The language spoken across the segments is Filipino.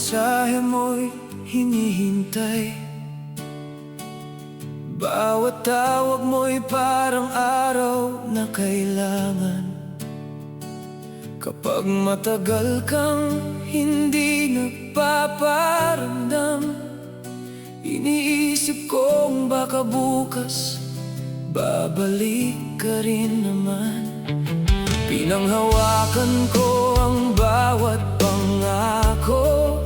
mensahe mo'y hinihintay. Bawat tawag mo'y parang araw na kailangan. Kapag matagal kang hindi nagpaparamdam, iniisip kong baka bukas babalik ka rin naman. Pinanghawakan ko ang bawat pangako,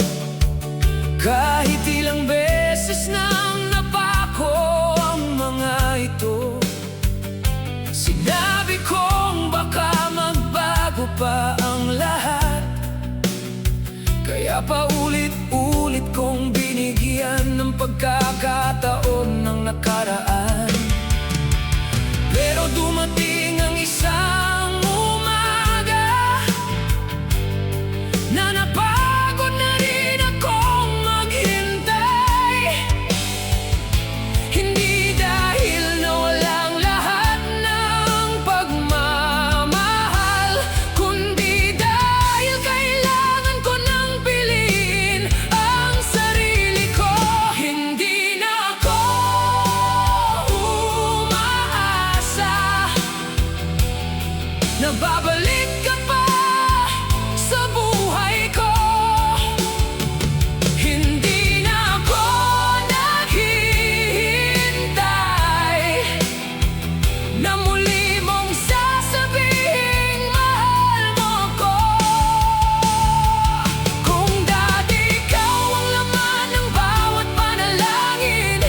kahit ilang beses nang napako ang mga ito. Sinabi kong baka magbago pa ang lahat, kaya paulit-ulit kong binigyan ng pagkakataon ng nakaraan. Pero dumating ang isang umaga na napagod na rin akong maghintay. Hindi dahil nawalang lahat ng pagmamahal, kundi dahil kailangan ko nang piliin ang sarili ko. Hindi na ako na babalik ka pa sa buhay ko. Hindi na ako naghihintay na muli mong sasabihing mahal mo ko. Kung dati ikaw ang laman ng bawat panalangin,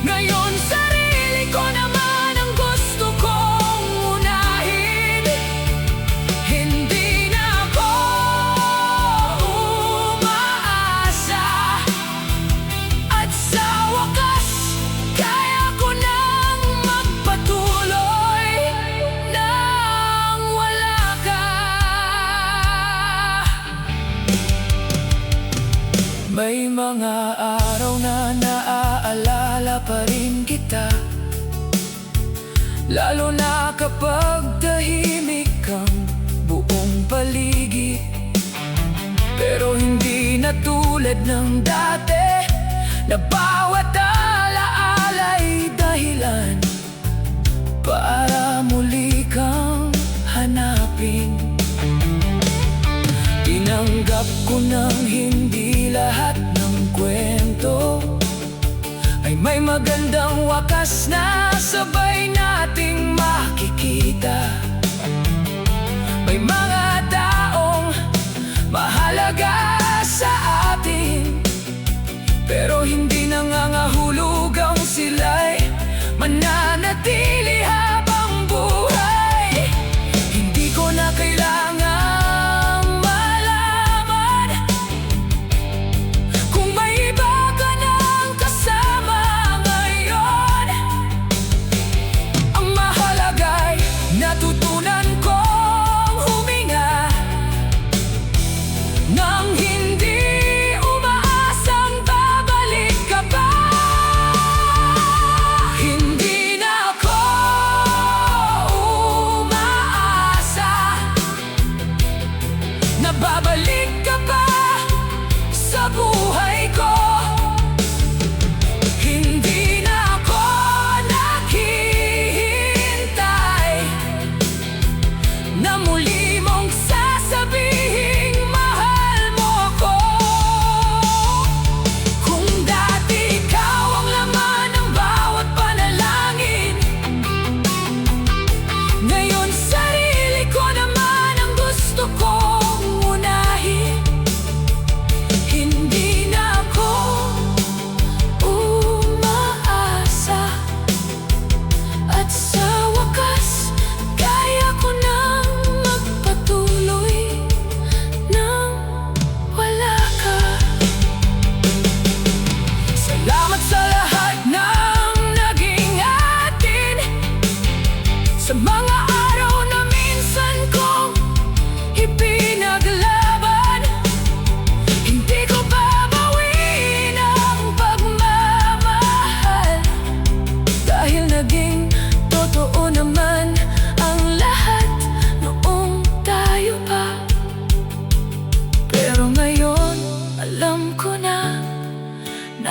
ngayon sarili ko naman ang gusto kong unahin. Hindi na ako umaasa, at sa wakas kaya ko nang magpatuloy nang wala ka. May mga araw na naaalala pa rin kita, lalo na kapag tahimik ang buong paligid. Pero hindi na tulad ng dati, na bawat alaala'y dahilan para muli kang hanapin. Tinanggap ko nang hindi lahat ng kwento ay may magandang wakas na sabay nating makikita. May mga taong mahalaga sa atin, pero hindi nangangahulugang sila'y mananatili habang buhay. Hindi ko na kailangang malaman kung may iba ka nang kasama ngayon. Ang mahalaga'y natutunan kong huminga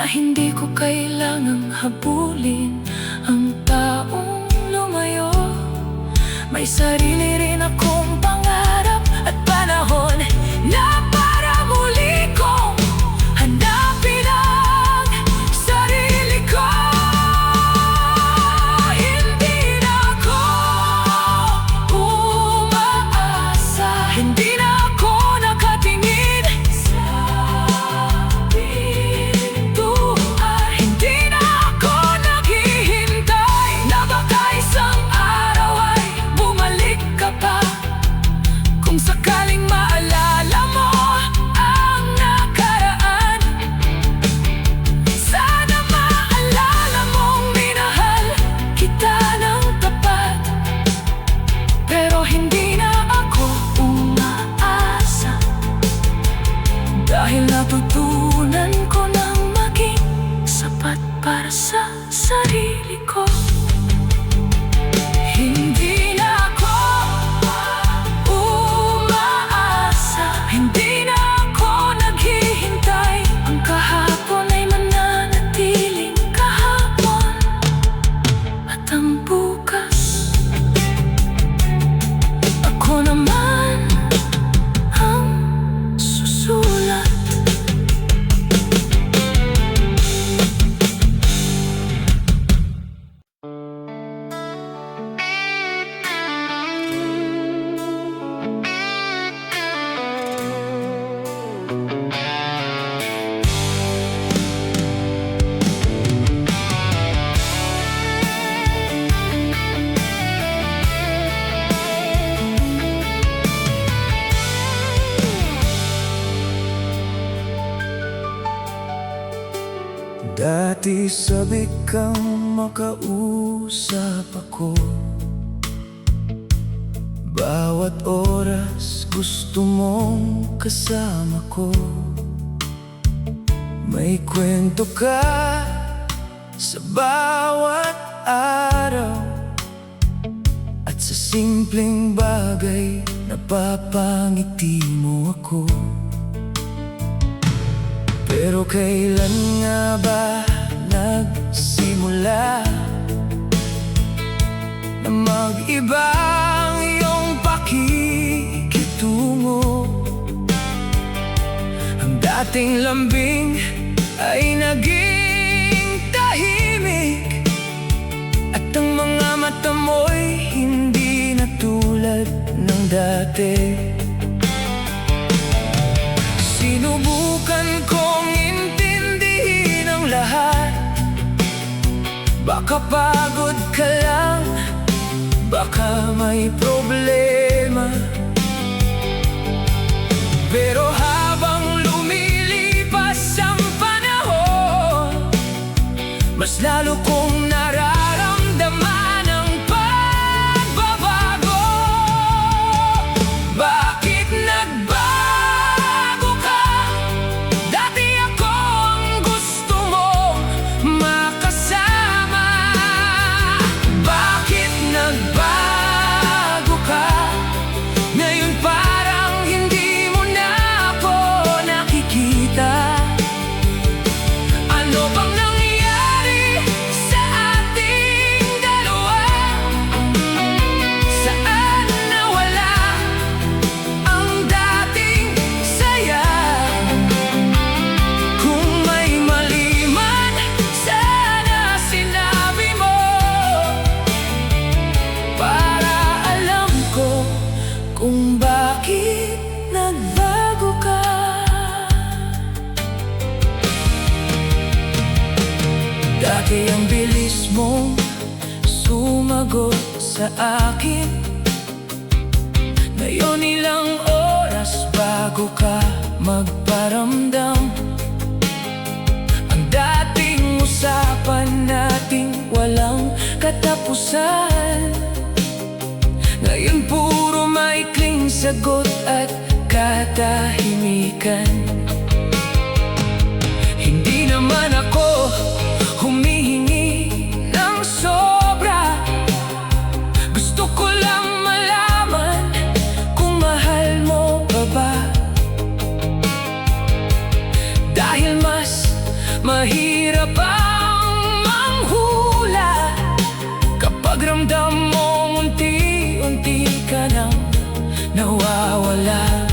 na hindi ko kailangang habulin ang taong lumayo. May sarili rin akong pangarap at panahon na para muli kong hanapin ang sarili ko. Hindi na ako umaasa, hindi na ako nakatingin sa pintuan, hindi na ako naghihintay na baka isang araw ay bumalik ka pa. Kung sakaling maalala mo ang nakaraan, sana maalala mong minahal kita ng tapat. Pero hindi na ako umaasa, dahil natutunan ko nang maging sapat para sa sarili ko. Hindi na ako umaasa, hindi na ako naghihintay. Ang kahapon ay mananatiling kahapon, at ang bukas, ako naman ang susulat. Dati sabi kang makausap ako, bawat oras gusto mong kasama ko. May kwento ka sa bawat araw, at sa simpleng bagay napapangiti mo ako. Pero kailan nga ba nagsimula na mag-iba ang iyong pakikitungo? Ang dating lambing ay naging tahimik, at ang mga mata mo'y hindi na tulad ng dati. Sinubukan kong intindihin ang lahat. Baka pagod ka lang, baka may problema. Pero habang lumilipas ang panahon, mas lalo kong nararamdaman ang pagbabago. Bakit nagbago? Kung bakit nagbago ka. Dati ang bilis mong sumagot sa akin, ngayon ilang oras bago ka magparamdam. Ang dating usapan nating walang katapusan, ngayon puro maikling sagot at katahimikan. Hindi naman ako humihingi ng sobra, gusto ko lang malaman kung mahal mo pa ba. Dahil mas Mahirap ang manghula kapag ramdam mo unti-unti ka nang nawawala.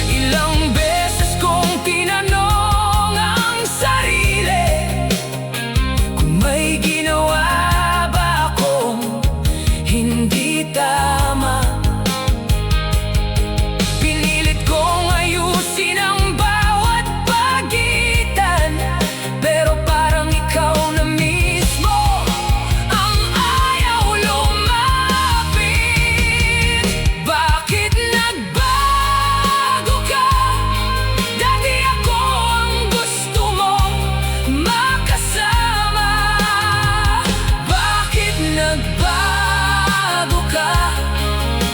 Ilang beses kong tinanong ang sarili kung may ginawa ba akong hindi tama. Pinilit kong ayusin ang bawat pagitan, pero parang ikaw na mismo ang ayaw lumapit. Bakit nagbago ka? Dati ako ang gusto mo makasama. Bakit nagbago ka?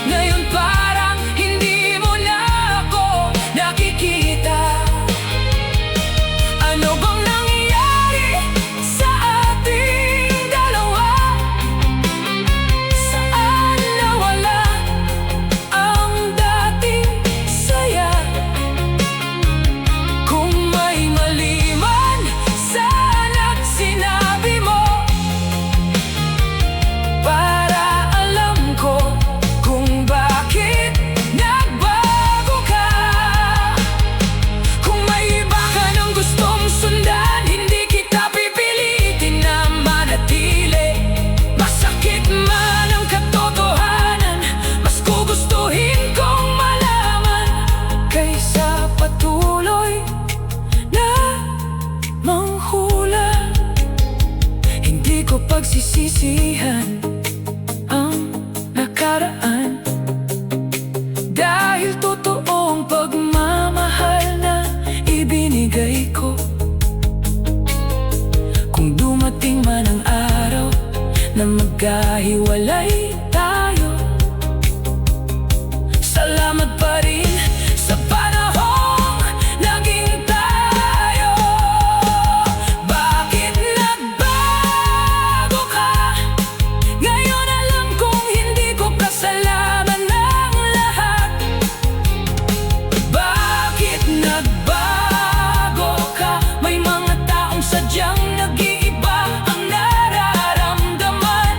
Ngayon parang hindi mo na ako nakikita. Ano bang nangyari sa ating dalawa? Saan nawala ang dating saya? Kung may mali man sana't sinabi mo, para alam ko kung bakit nagbago ka. Kung may iba ka nang gustong sundan, hindi kita pipilitin na manatili. Masakit man ang katotohanan, mas gugustuhin kong malaman kaysa patuloy na manghula. Hindi ko pagsisisihan ang nakaraan, dahil totoong pagmamahal na ibinigay ko. Kung dumating man ang araw na magkahiwalay tayo, salamat pa rin sa panahong naging tayo. Bakit nagbago ka? Ngayon alam kong hindi ko kasalanan ng lahat. Bakit nagbago ka? May mga taong sadyang nag-iiba ang nararamdaman.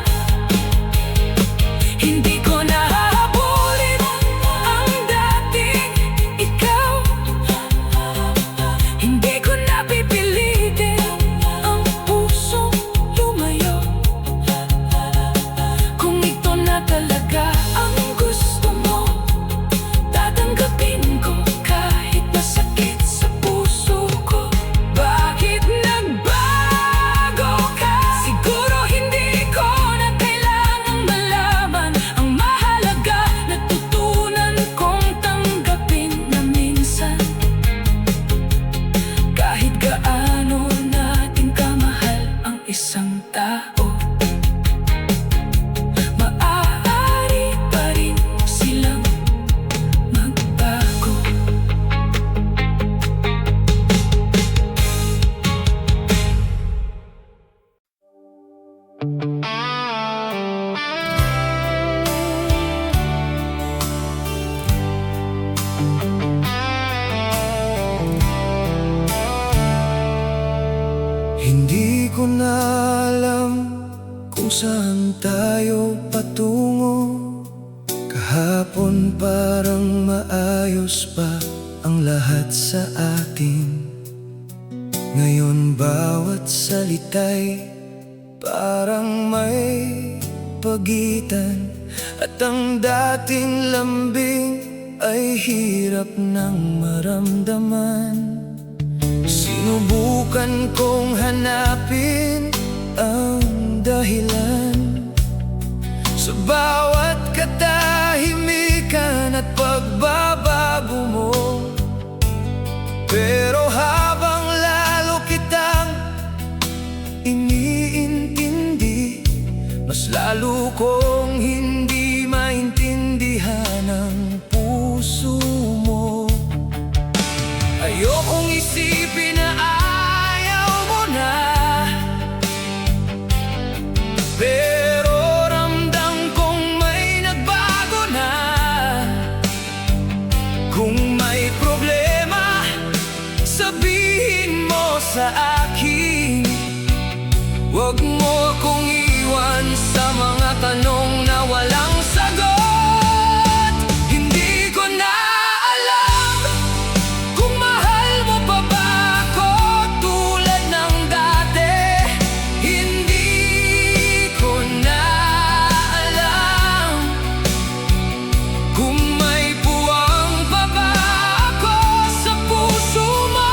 Hindi ko nahabulin ang dating ikaw. Hindi ko napipilitin ang pusong lumayo. Kung ito na talaga ang gusto mo, tatanggapin ko kahit masakit sa puso ko. Bakit nagbago ka? Siguro hindi ko na kailangang malaman. Ang mahalaga, natutunan kong tanggapin na minsan, kahit gaano natin kamahal ang isang tao, maaari pa rin silang magbago. Hindi ko na alam kung saan tayo patungo. Kahapon parang maayos pa ang lahat sa atin. Ngayon bawat salita'y parang may pagitan, at ang dating lambing ay hirap nang maramdaman. Sinubukan kong hanapin ang dahilan sa bawat katahimikan at pagbabago mo. Pero habang lalo kitang iniintindi, mas lalo kong hindi maintindihan ang puso mo. Ayokong isipin na ayaw mo na, pero ramdam kong may nagbago na. Kung may problema sabihin mo sa akin. Huwag mo akong iwan sa mga tanong na walang sagot. Hindi ko na alam kung mahal mo pa ba ako tulad ng dati. Hindi ko na alam kung may puwang pa ba ako sa puso mo.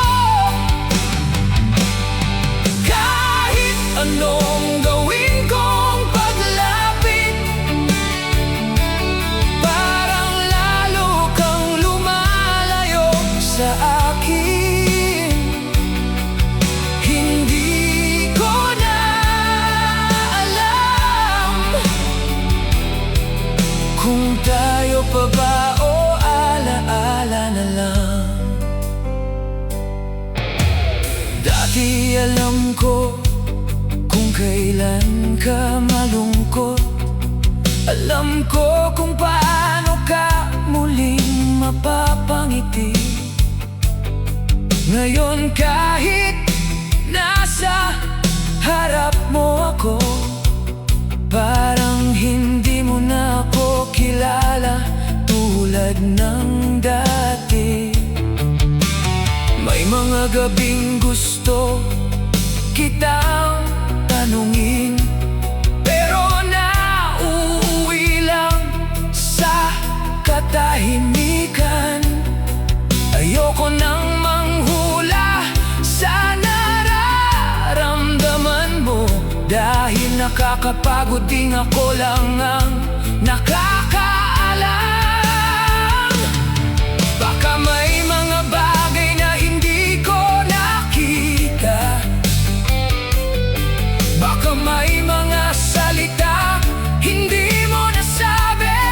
Kahit anong gawin kong paglapit, parang lalo kang lumalayo sa akin. Hindi ko na alam kung tayo pa ba o alaala na lang. Dati alam ko kung kailan ka malungkot. Alam ko kung paano ka muling mapapangiti. Ngayon kahit nasa harap mo ako, parang hindi mo na ako kilala tulad ng dati. May mga gabing gusto kitang tanungin, pero nauuwi lang sa katahimikan. Ayoko nang manghula sa nararamdaman mo, dahil nakakapagod ding ako lang ang nakakaalam. Baka may mga bagay na hindi ko nakita. Baka may mga salita hindi mo nasabi.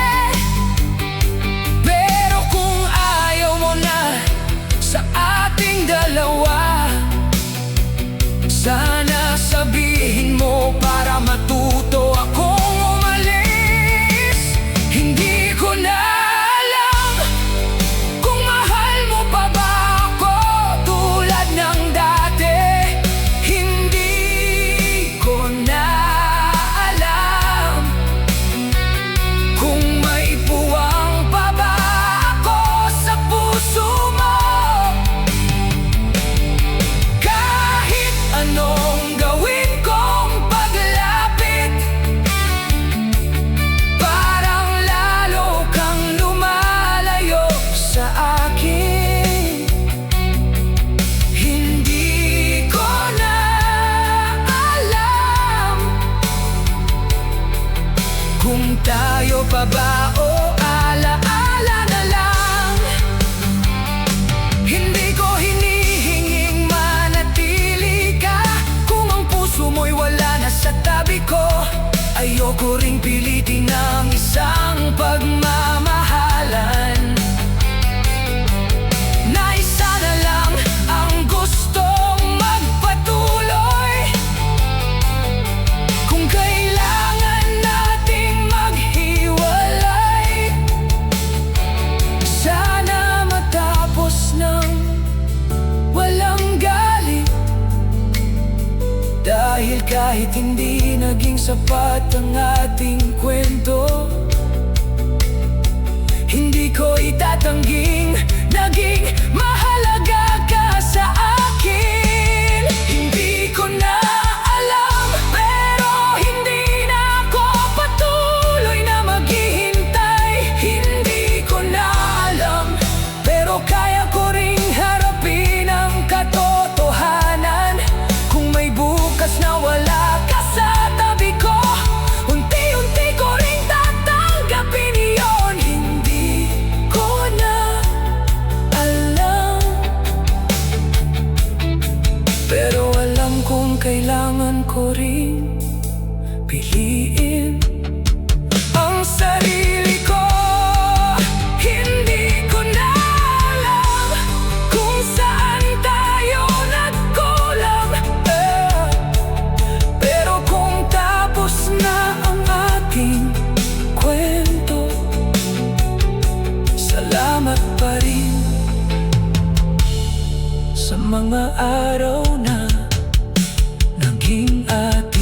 Pero kung ayaw mo na sa ating dalawa, sana sabihin mo para matuto akong umalis. Hindi ko na alam kung mahal mo pa ba ako tulad ng dati. Hindi ko na alam kung may puwang pa ba ako sa puso mo. Kahit anong gawin kong paglapit, parang lalo kang lumalayo sa akin. Hindi ko na alam kung tayo pa ba o alaala na lang. Hindi ko hinihinging manatili ka kung ang puso mo'y wala na sa tabi ko. Ayoko ring pilitin ng isang pagmamahalan na isa na lang ang gustong magpatuloy. Kung kailangan nating maghiwalay, sana matapos ng walang galit. Dahil kahit hindi naging sapat ang ating kwento, hindi ko itatangging naging mahalaga ka sa akin. Hindi ko na alam, pero hindi na ako patuloy na maghihintay. Hindi ko na alam, pero kaya ko ring harapin ang katotohanan. Kung may bukas na wala ka sa tabi ko, unti-unti ko ring tatanggapin iyon. Hindi ko na alam, pero alam kong kailangan ko rin piliin ang sarili ko. Hindi ko na alam kung saan tayo nagkulang, pero kung tapos na ang ating kwento, salamat pa rin sa mga araw na naging atin.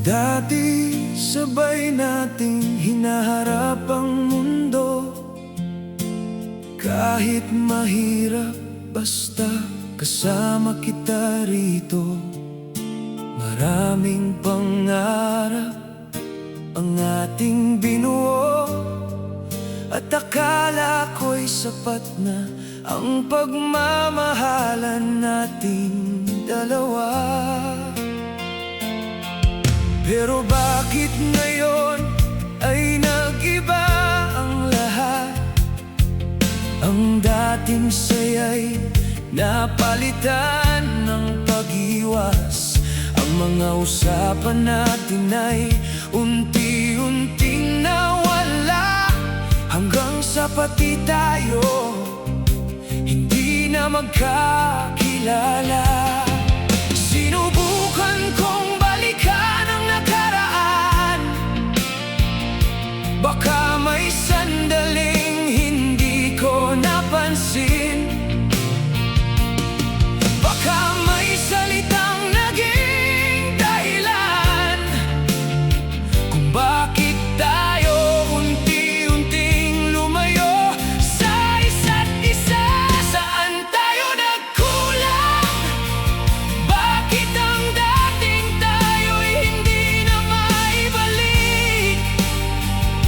Dati sabay nating hinaharap ang mundo, kahit mahirap basta kasama kita rito. Maraming pangarap ang ating binuo, at akala ko'y sapat na ang pagmamahalan nating dalawa. Pero bakit ngayon ay nag-iba ang lahat? Ang dating saya'y napalitan ng pag-iwas. Ang mga usapan natin ay unti-unting nawala, hanggang sa pati tayo hindi na magkakilala. Sinubukan kong balikan ang nakaraan, baka may sandaling hindi ko napansin. Baka may salitang naging dahilan kung bakit tayo unti-unting lumayo sa isa't isa. Saan tayo nagkulang? Bakit ang dating tayo'y hindi na maibalik?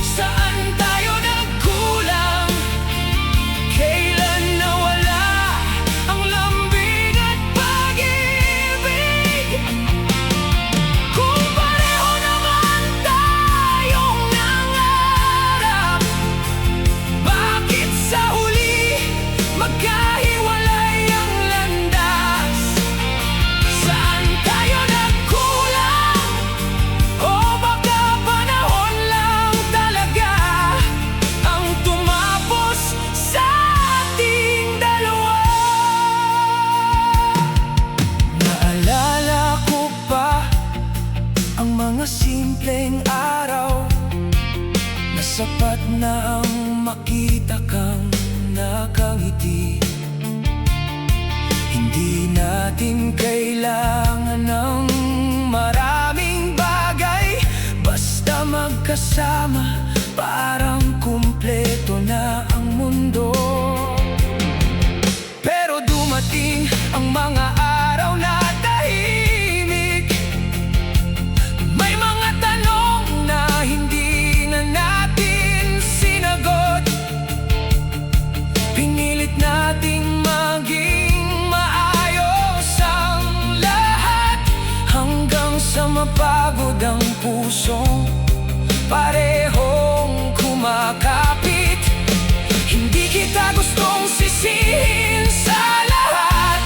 Saan tayo nagkulang? Kailan nawala ang lambing at pag-ibig? Kung pareho naman tayong nangarap, bakit sa huli magkahiwalay ang landas? Saan tayo nagkulang? O baka panahon lang talaga ang tumapos sa ating dalawa? Naalala ko pa ang mga simpleng araw na sapat na ang makita kang nakangiti. Hindi natin kailangan ng maraming bagay, basta magkasama parang kumpleto na ang mundo. Pero dumating ang mga araw na tahimik, may mga tanong na hindi na natin sinagot. Pinilit nating maging maayos ang lahat, hanggang sa mapagod ang pusong parehong kumakapit. Hindi kita gustong sisihin sa lahat,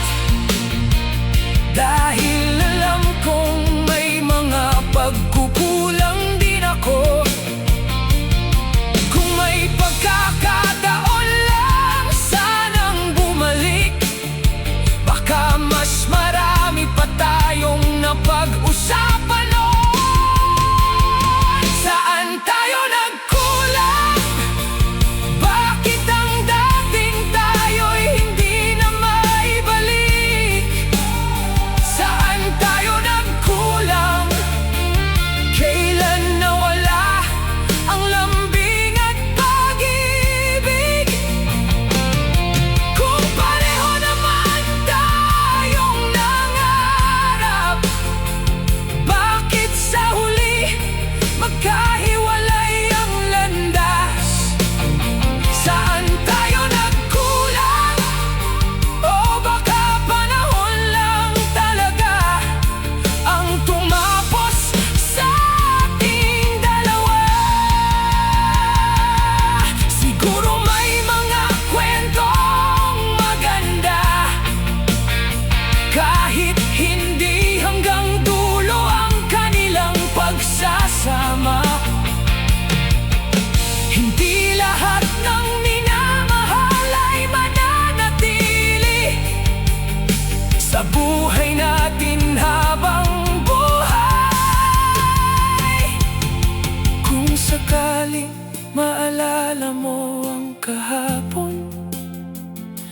sakaling maalala mo ang kahapon,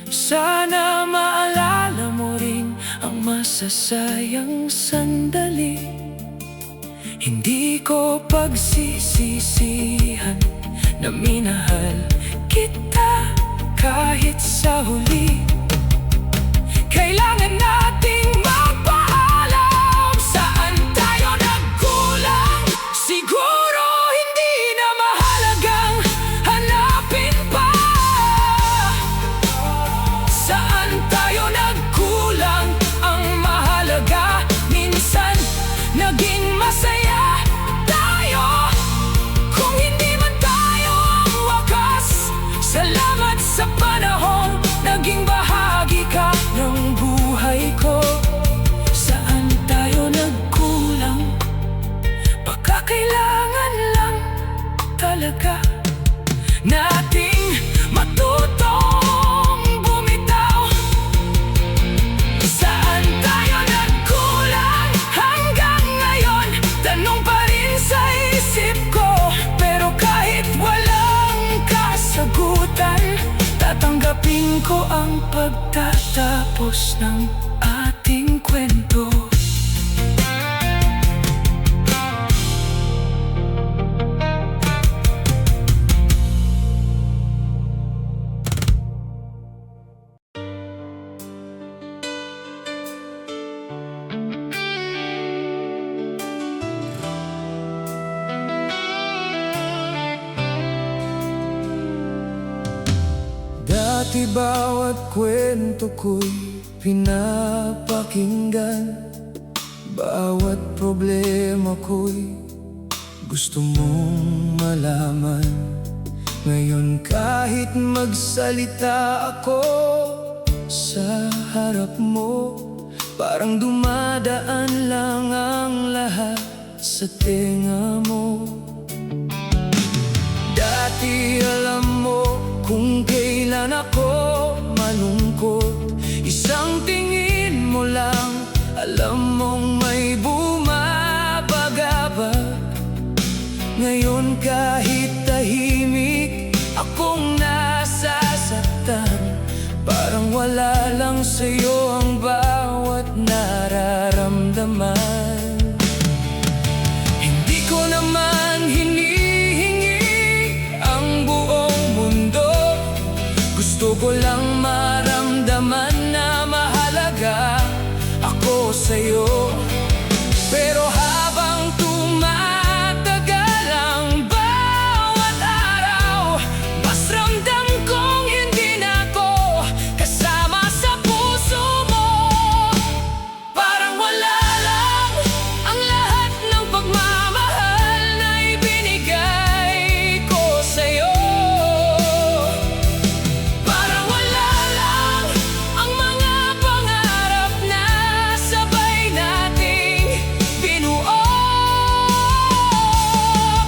sana maalala mo rin ang masasayang sandali. Hindi ko pagsisisihan na minahal kita kahit sa huli. Kailangan nating magpaalam, saan tayo nagkulang. Siguro hindi na mahalagang hanapin pa. Saan tayo nagkulang, ang mahalaga minsan naging masaya tayo. Kung hindi man tayo ang wakas, salamat sa panahon naging bahagi ka ng buhay ko. Saan tayo nagkulang, baka kailangan lang talaga nating matutong bumitaw. Saan tayo nagkulang hanggang ngayon, tanong pa rin sa isip ko. Pero kahit walang kasagutan, tatanggapin ko ang pagtatapos ng ating kwento. Dati bawat kwento ko'y pinapakinggan, bawat problema ko'y gusto mong malaman. Ngayon kahit magsalita ako sa harap mo, parang dumadaan lang ang lahat sa tenga mo. Dati alam mo kung kailan ako malungkot, isang tingin mo lang, alam mong may bumabagabag. Ngayon kahit tahimik akong nasasaktan, parang wala lang sa'yo ang bawat nararamdaman. Hindi ko naman hinihingi ang buong mundo, gusto ko lang maramdaman na mahalaga ako sa'yo. Pero habang tumatagal ang bawat araw, mas ramdam kong hindi na ako kasama sa puso mo. Parang wala lang ang lahat ng pagmamahal na ibinigay ko sa'yo. Parang wala lang ang mga pangarap na sabay nating binuo.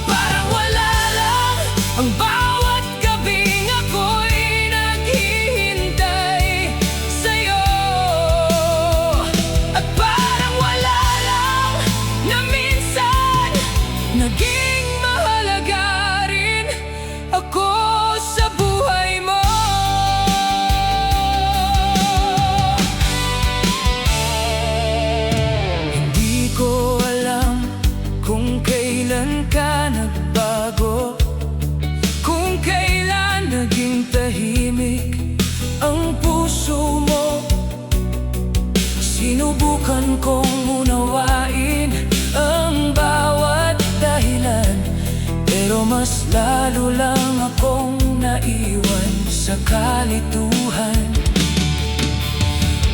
Parang wala lang ang bawat gabing ako'y naghihintay sa'yo. At parang wala lang na minsan naging mahalaga rin ako sa buhay mo. Hindi ko alam kung kailan ka nagbago, kung kailan naging tahimik ang puso mo. Sinubukan kong unawain ang bawat dahilan, pero mas lalo lang akong naiwan sa kalituhan.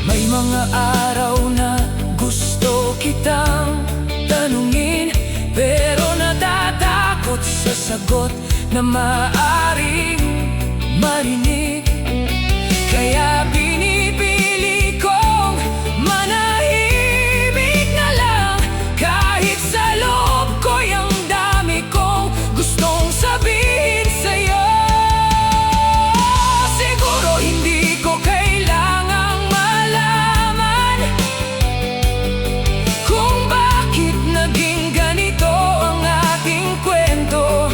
May mga araw na gusto kitang tanungin, pero natatakot sa sagot na maaring marinig. Kaya pinipili kong manahimik na lang, kahit sa loob ko'y ang dami kong gustong sabihin sa'yo. Siguro hindi ko kailangang malaman kung bakit naging ganito ang ating kwento.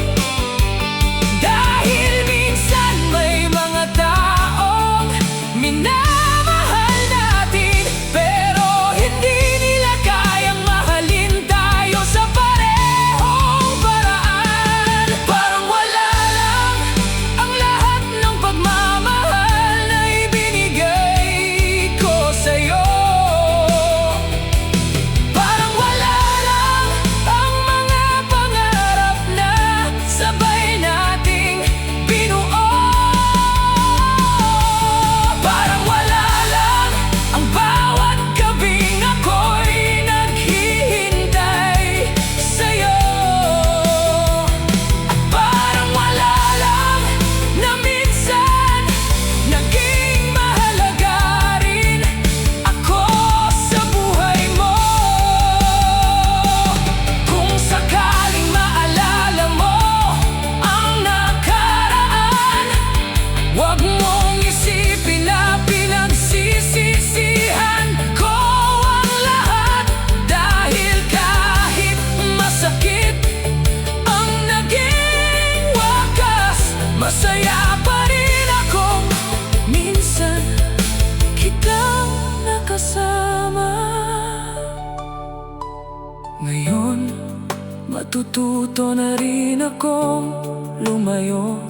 Matututo na rin akong lumayo,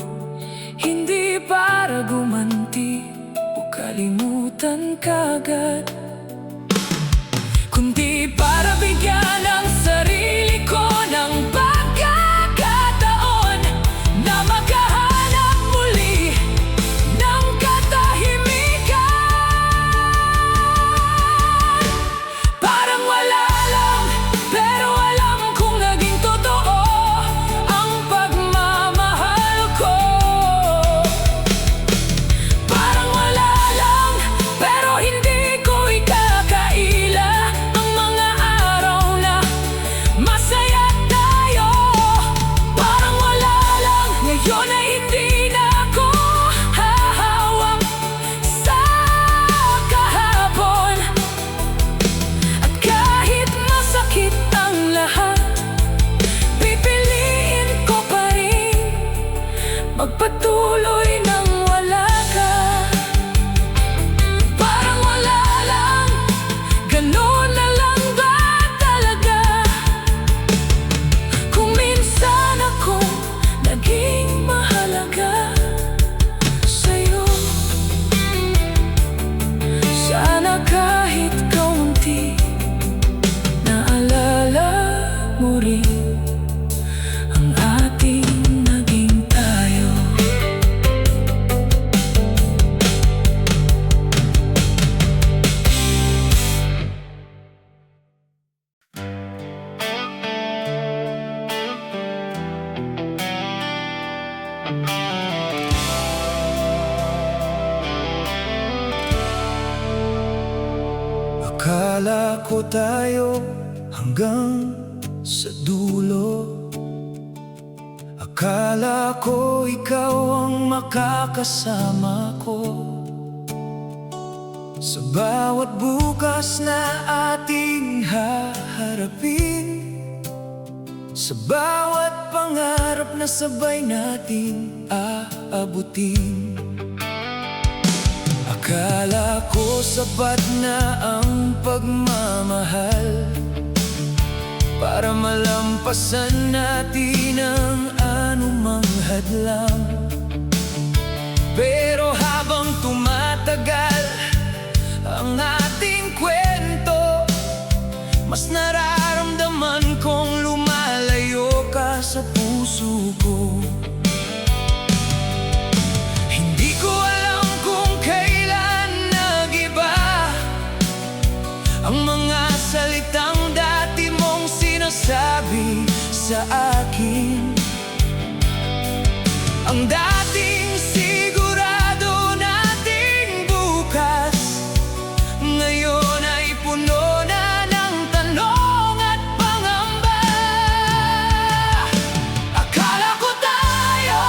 hindi para gumanti o kalimutan kagad, kundi para bigyan ang sarili ko ng pagkakataon na maghahanap muli ng katahimikan. Parang wala lang, pero alam kong naging totoo ang pagmamahal ko. Parang wala lang, pero hindi ko ikakaila ang mga araw na masaya tayo. Parang wala lang, ngayon ay hindi na ako hahawak sa kahapon. At kahit masakit ang lahat, pipiliin ko pa rin magpatuloy nang wala ka. Parang wala lang, ganun na lang ba talaga? Kung minsan akong naging mahalaga sa'yo, sana kahit kaunti naalala mo rin ang ating naging tayo. Akala ko tayo hanggang sa dulo. Akala ko ikaw ang makakasama ko sa bawat bukas na ating haharapin, sa bawat pangarap na sabay nating aabutin. Akala ko sapat na ang pagmamahal para malampasan natin ang anumang hadlang. Pero habang tumatagal ang ating kwento, mas nararamdaman kong lumalayo ka sa puso ko. Hindi ko alam kung kailan nag-iba ang mga salitang dati mong sinasabi sa akin. Ang dating sigurado nating bukas, ngayon ay puno na ng tanong at pangamba. Akala ko tayo,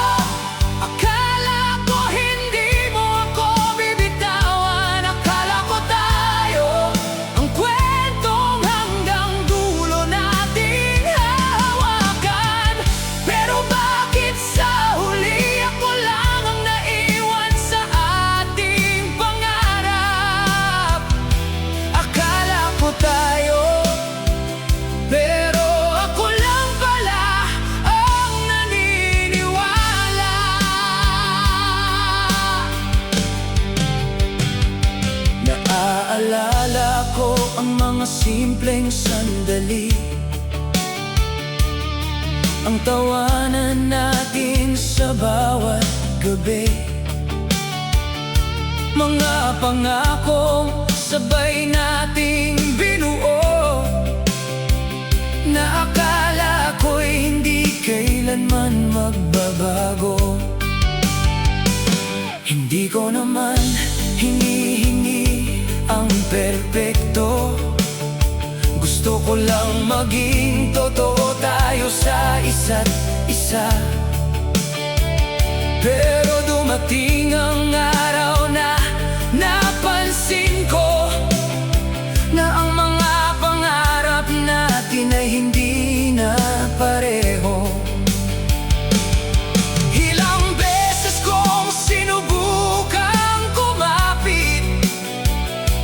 akala ko hindi mo ako bibitawan. Akala ko tayo ang kwentong hanggang dulo nating hahawakan. Pero bakit sa huli ako lang ang naiwan sa ating pangarap? Akala ko tayo, pero ako lang pala ang naniniwala. Naaalala ko ang mga simpleng sandali, ang tawanan natin sa bawat gabi, mga pangakong sabay nating binuo, na akala ko'y hindi kailanman magbabago. Hindi ko naman hinihingi ang perpekto, gusto ko lang maging totoo tayo sa isa't isa. Pero dumating ang araw na napansin ko na ang mga pangarap natin ay hindi na pareho. Ilang beses kong sinubukang kumapit,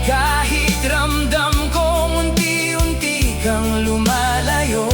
kahit ramdam kong unti-unti kang lumalayo.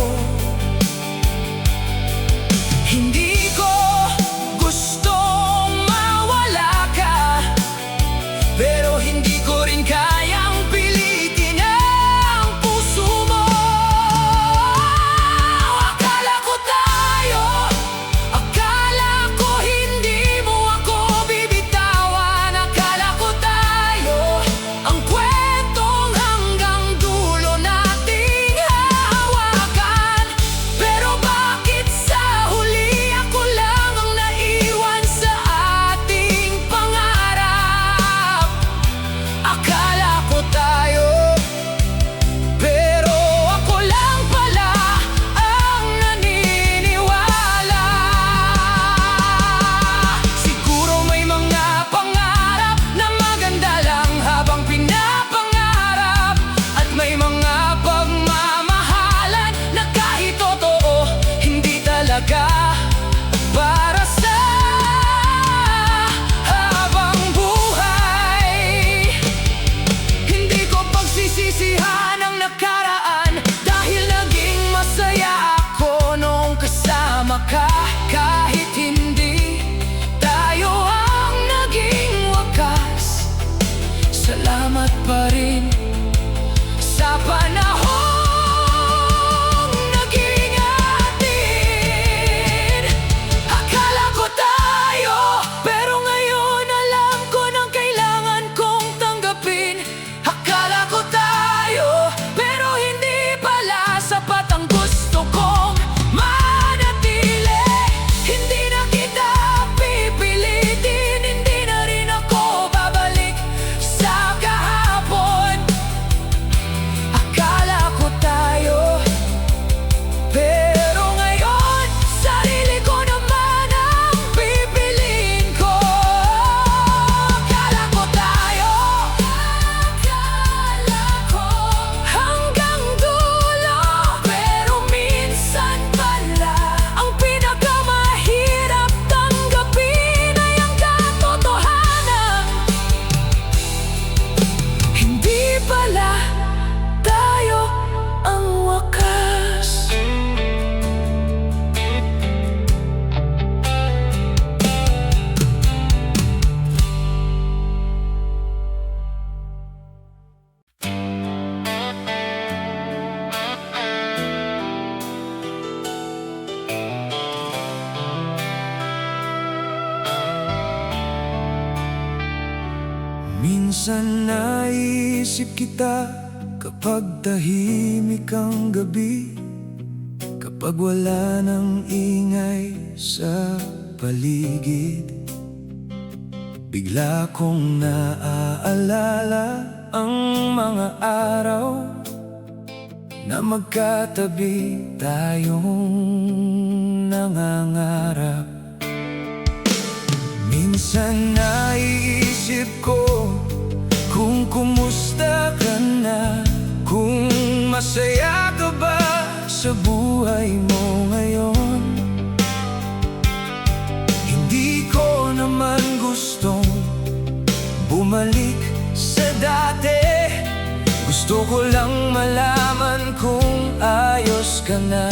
Minsan naisip kita kapag tahimik ang gabi, kapag wala nang ingay sa paligid. Bigla kong naaalala ang mga araw na magkatabi tayong nangangarap. Minsan naiisip ko kung kumusta ka na, kung masaya ka ba sa buhay mo ngayon. Hindi ko naman gustong bumalik sa dati, gusto ko lang malaman kung ayos ka na.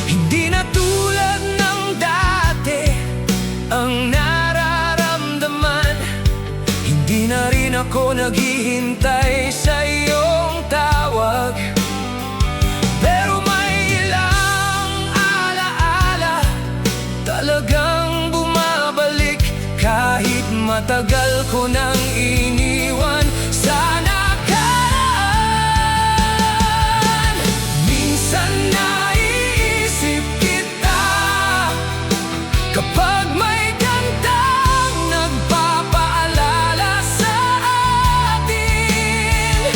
Hindi na tulad ng dati ang nararamdaman, hindi na rin ako naghihintay sa iyong tawag. Pero may ilang alaala talagang bumabalik, kahit matagal ko nang iniwan sa nakaraan. Minsan naiisip kita kapag may kantang nagpapaalala sa atin.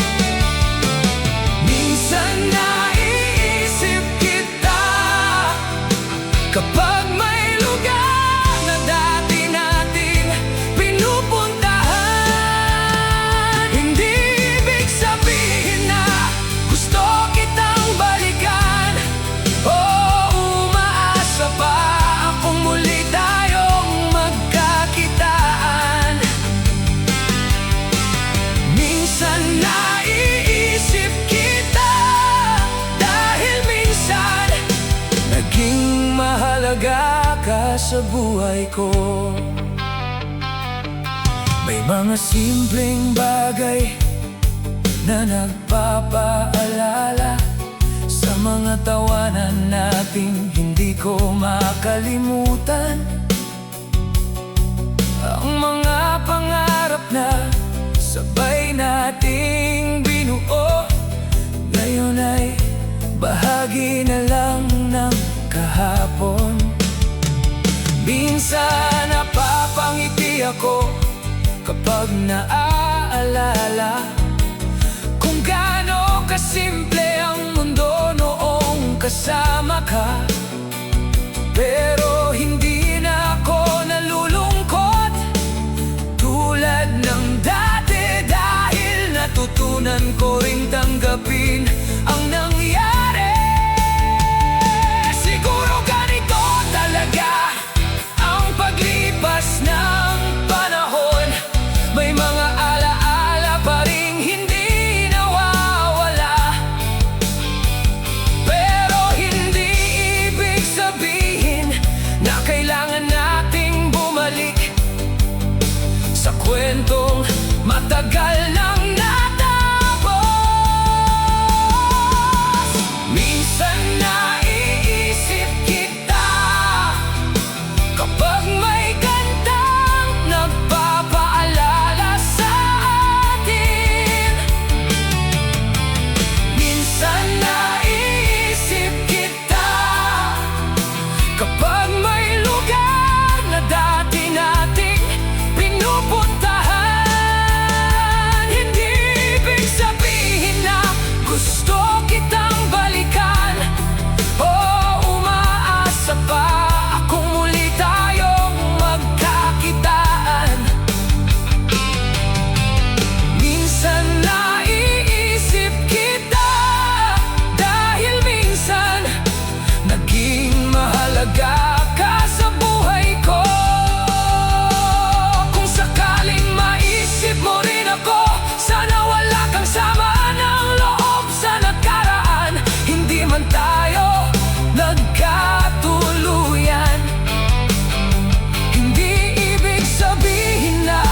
Minsan naiisip kita kapag may lugar na dati nating pinupuntahan. Hindi ibig sabihin na gusto kitang balikan o umaasa pa akong muli tayong magkakitaan. Minsan naiisip kita dahil minsan naging mahalaga ka sa buhay ko. May mga simpleng bagay na nagpapaalala sa mga tawanan nating hindi ko makalimutan. Ang mga pangarap na sabay nating binuo, ngayon ay bahagi na lang ng kahapon. Minsan napapangiti ako kapag naaalala kung gaano kasimple ang mundo noong kasama ka. Pero hindi na ako nalulungkot tulad ng dati, dahil natutunan ko ring tanggapin ang nangyari. Siguro ganito talaga ang paglipas ng panahon, may mga alaala pa ring hindi nawawala. Pero hindi ibig sabihin na kailangan nating bumalik sa kwentong matagal nang natapos. Minsan naiisip kita kapag may kantang nagpapaalala sa atin. Minsan naiisip kita kapag may lugar na dati nating pinupuntahan. Hindi ibig sabihin na gusto kitang balikan o umaasa pa akong muli tayong magkakitaan. Minsan naiisip kita dahil minsan naging mahalaga ka sa buhay ko. Kung sakaling maisip mo rin ako, sana wala kang sama ng loob sa nakaraan. Hindi man tayo nagkatuluyan, hindi ibig sabihin na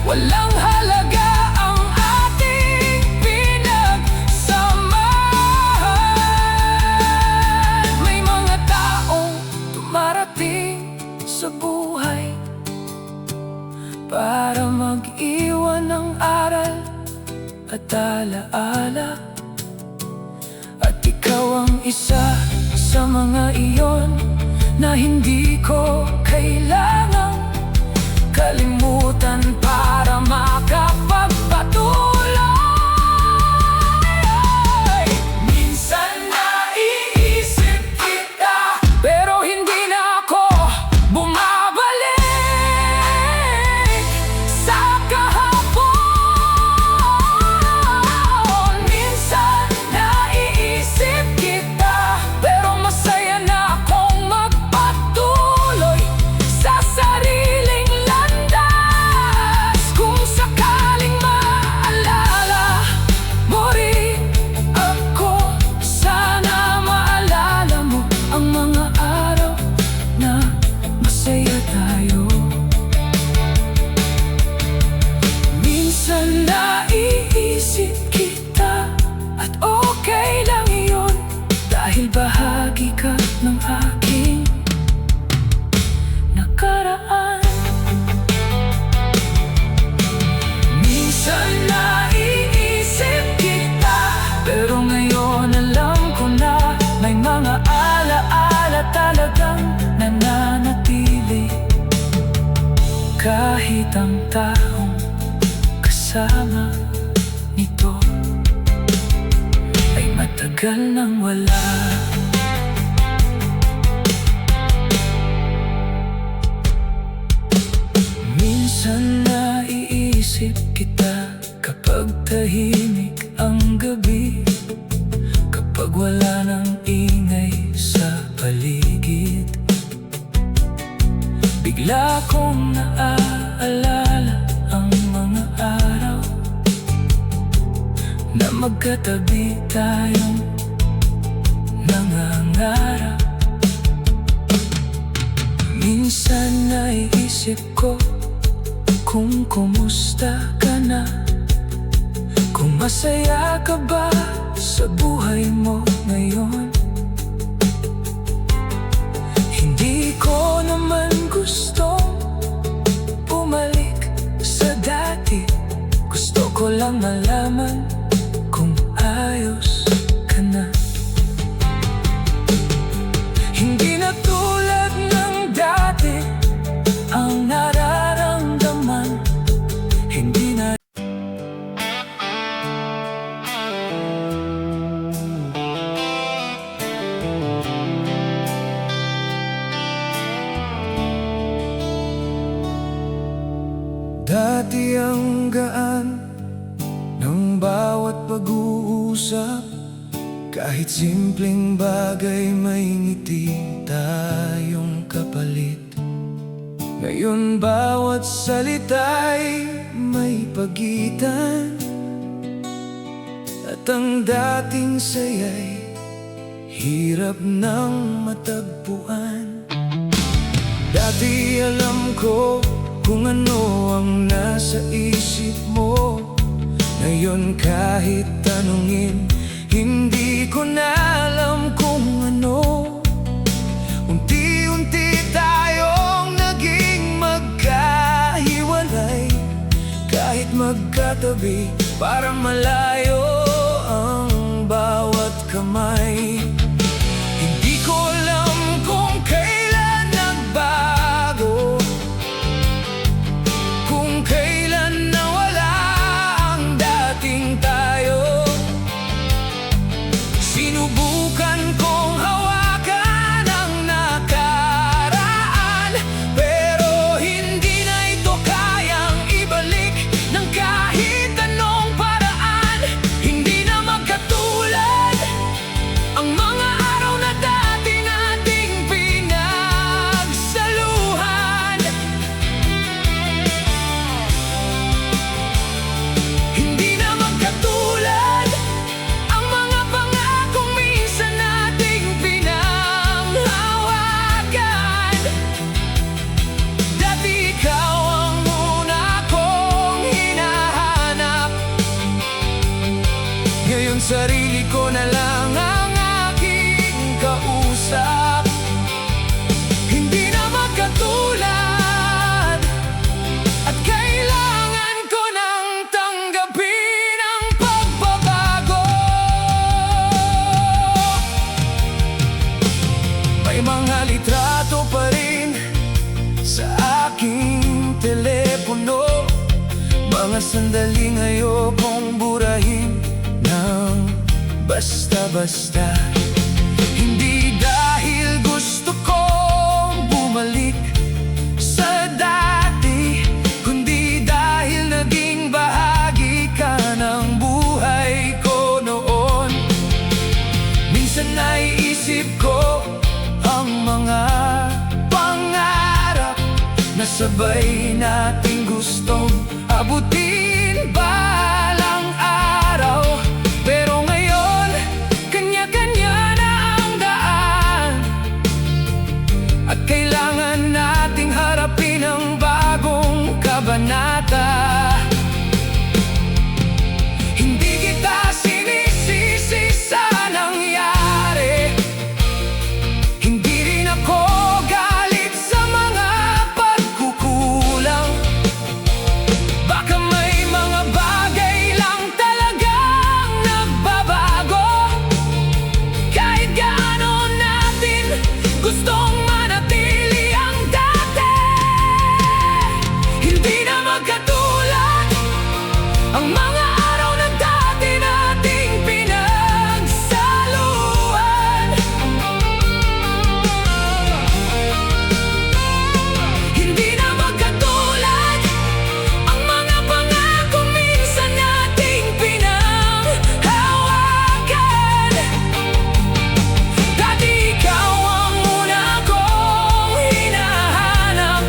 walang halaga ang ating pinagsamahan. May mga taong dumarating sa buhay para mag-iwan ng aral at alaala. At ikaw ang isa sa mga iyon na hindi ko kailangang kalimutan para makapagpatuloy. Minsan naiisip kita, pero hindi na ako bumabalik sa kahapon. Minsan naiisip kita, pero masaya na akong magpatuloy sa sariling landas. Kung sakaling maalala mo rin ako, sana maalala mo ang mga araw na masaya tayo. Minsan naiisip kita at okay lang iyon, dahil bahagi ka ng aking nakaraan. Minsan naiisip kita, pero ngayon alam ko na may mga alaala talagang nananatili. Kahit ang taong kasama nito ay matagal nang wala. Minsan naiisip kita kapag tahimik ang gabi, kapag wala nang ingay sa paligid. Bigla kong naaalala ang mga araw na magkatabi tayong nangangarap. Minsan naiisip ko kung kumusta ka na, kung masaya ka ba sa buhay mo ngayon. Hindi ko naman gustong bumalik sa dati, gusto ko lang malaman kung ayos ka na. Hindi na tulad ng dati ang nararamdaman, hindi na. Dati ang gaan ng bawat pag-uusap, kahit simpleng bagay may ngiti tayong kapalit. Ngayon bawat salita'y may pagitan, at ang dating saya'y hirap nang matagpuan. Dati alam ko kung ano ang nasa isip mo, ngayon kahit tanungin, hindi ko na alam kung ano. Unti-unti tayong naging magkahiwalay, kahit magkatabi parang malayo ang bawat kamay. Hindi ko alam kung kailan nagbago, kung kailan nawala ang dating tayo. Sinubukan kong hawakan ang nakaraan, pero hindi na ito kayang ibalik ng kahit anong paraan. Hindi na magkatulad ang mga araw na dati nating pinagsaluhan. Hindi na magkatulad ang mga pangakong minsan nating pinanghawakan. Dati ikaw ang una kong hinahanap, ngayon sarili ko na lang ang aking kausap. Hindi na magkatulad at kailangan Mga sandaling ayokong burahin ng basta-basta. Hindi dahil gusto kong bumalik sa dati, kundi dahil naging bahagi ka ng buhay ko noon. Minsan naiisip ko ang mga pangarap na sabay nating gustong abutin balang araw. Pero ngayon, kanya-kanya na ang daan, at kailangan nating harapin ang bagong kabanata. Hindi kita sinisisi sa nangyari, hindi rin ako galit sa mga pagkukulang. Baka may mga bagay lang talagang nagbabago, kahit gaano natin gustong manatili ang dati. Hindi na magkatulad ang mga araw na dati nating pinagsaluhan. Hindi na magkatulad ang mga pangako minsan nating pinanghawakan. Dati ikaw ang una kong hinahanap,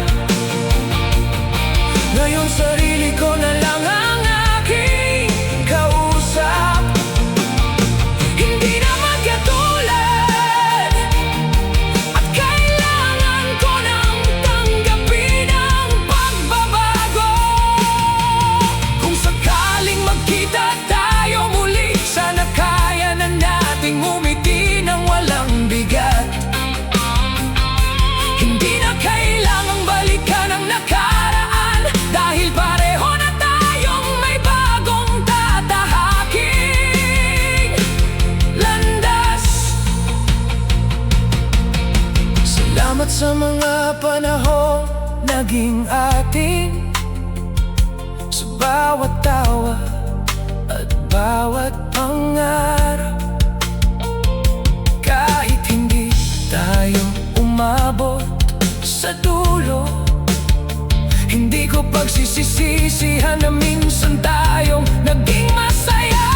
ngayon sarili ko na lang ang aking kausap. Hindi na magkatulad, at kailangan ko nang tanggapin ang pagbabago. Kung sakaling magkita tayo muli, sana kaya na nating umiti ng walang bigat. Hindi na kailangang balikan ang nakaraan, dahil pareho na tayong may bagong tatahaking landas. Salamat sa mga panahon naging atin, sa bawat tawa at bawat pangarap. Kahit hindi tayo umabot sa dulo, hindi ko pagsisisihan na minsan tayong naging masaya.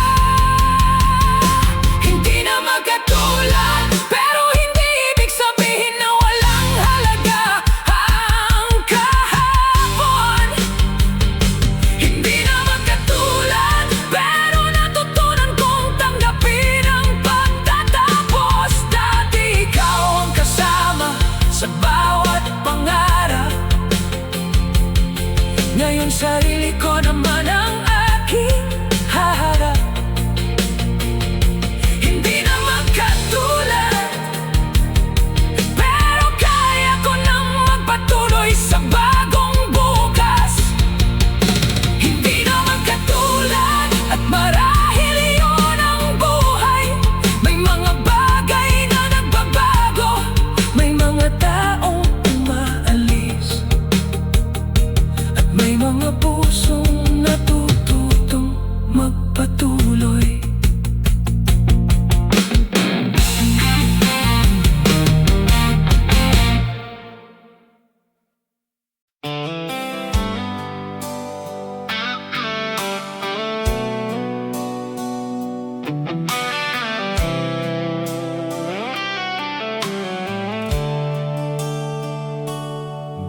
Hindi na magkatulad, pero hindi ibig sabihin na walang halaga ang kahapon. Hindi na magkatulad, pero natutunan kong tanggapin ang pagtatapos. Dati ikaw ang kasama sa bawat pangarap, ngayon sarili ko naman ang aking haharap. Hindi na magkatulad, pero kaya ko nang magpatuloy sa bagong bukas. Hindi na magkatulad, at marahil iyon ang buhay. May mga bagay na nagbabago, may mga taong umaalis, at may mga pusong natututong magpatuloy.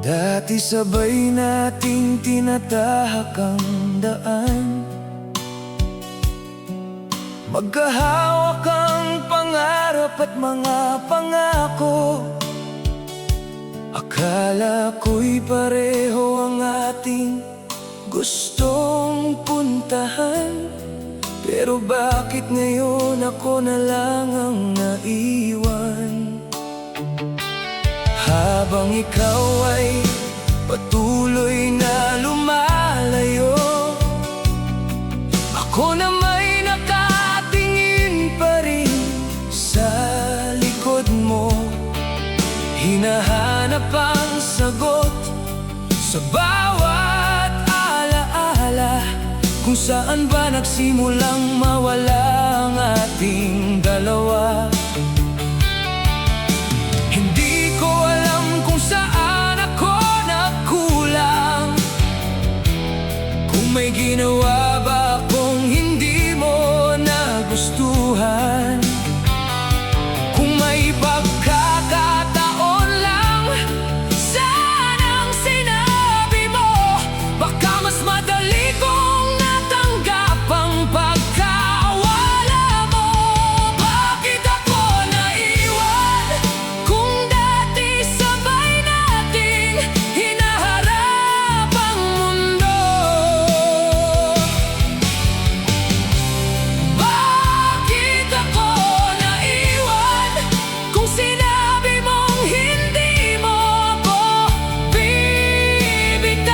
Dati sabay nating tinatahak ang daan, magkahawak ang pangarap at mga pangako. Akala ko'y pareho ang ating gustong puntahan, pero bakit ngayon ako na lang ang naiwan? Habang ikaw ay patuloy na lumalayo, ako na may nakatingin pa rin sa likod mo. Hinahanap ang sagot sa bawat alaala. pala kung saan ba nagsimulang mawala ang ating dalawa. Hindi ko alam kung saan ako nagkulang, kung may ginawa ba akong hindi mo nagustuhan. Kung may pagkakataon lang sanang sinabi mo, baka mas madali kong natanggap ang pagkawala mo. Bakit ako naiwan kung dati sabay nating hinaharap ang mundo? Bakit ako naiwan kung sinabi mong hindi mo ako bibitawan?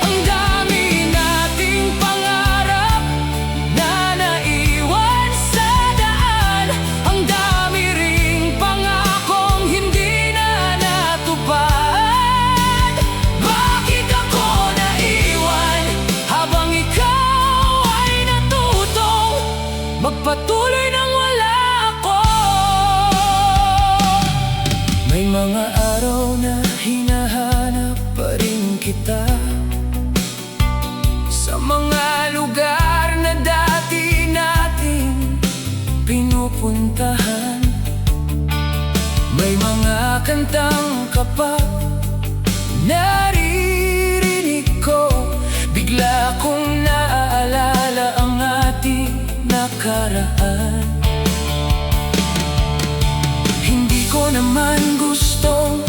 Ang dami nating pangarap na naiwan sa daan, ang dami ring pangakong hindi na natupad. Bakit ako naiwan habang ikaw ay natutong magpatuloy nang wala ako? May mga araw na hinahanap pa rin kita sa mga lugar na dati nating pinupuntahan. May mga kantang kapag naririnig ko, bigla kong naaalala ang ating nakaraan. Hindi ko naman gustong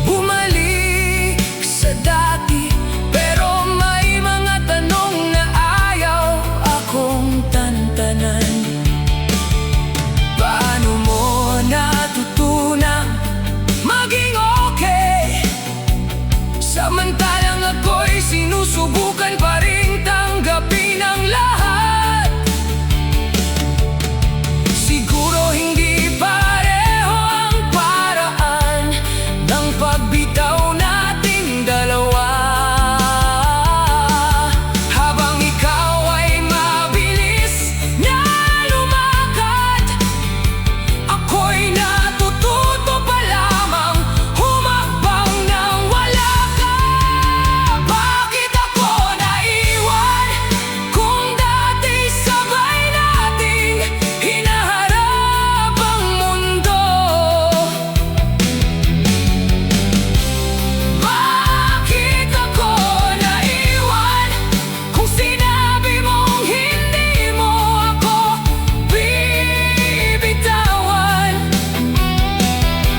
bumalik sa dati, pero may mga tanong na ayaw akong tantanan. Paano mo natutunang maging okay, samantalang ako'y sinusubukan pa rin tanggapin ang lahat? Siguro hindi pareho ang paraan ng pagbitaw nating dalawa. Habang ikaw ay mabilis na lumakad, ako'y natututo pa lamang humakbang nang wala ka. Bakit ako naiwan kung dati sabay nating hinaharap ang mundo? Bakit ako naiwan kung sinabi mong hindi mo ako bibitawan?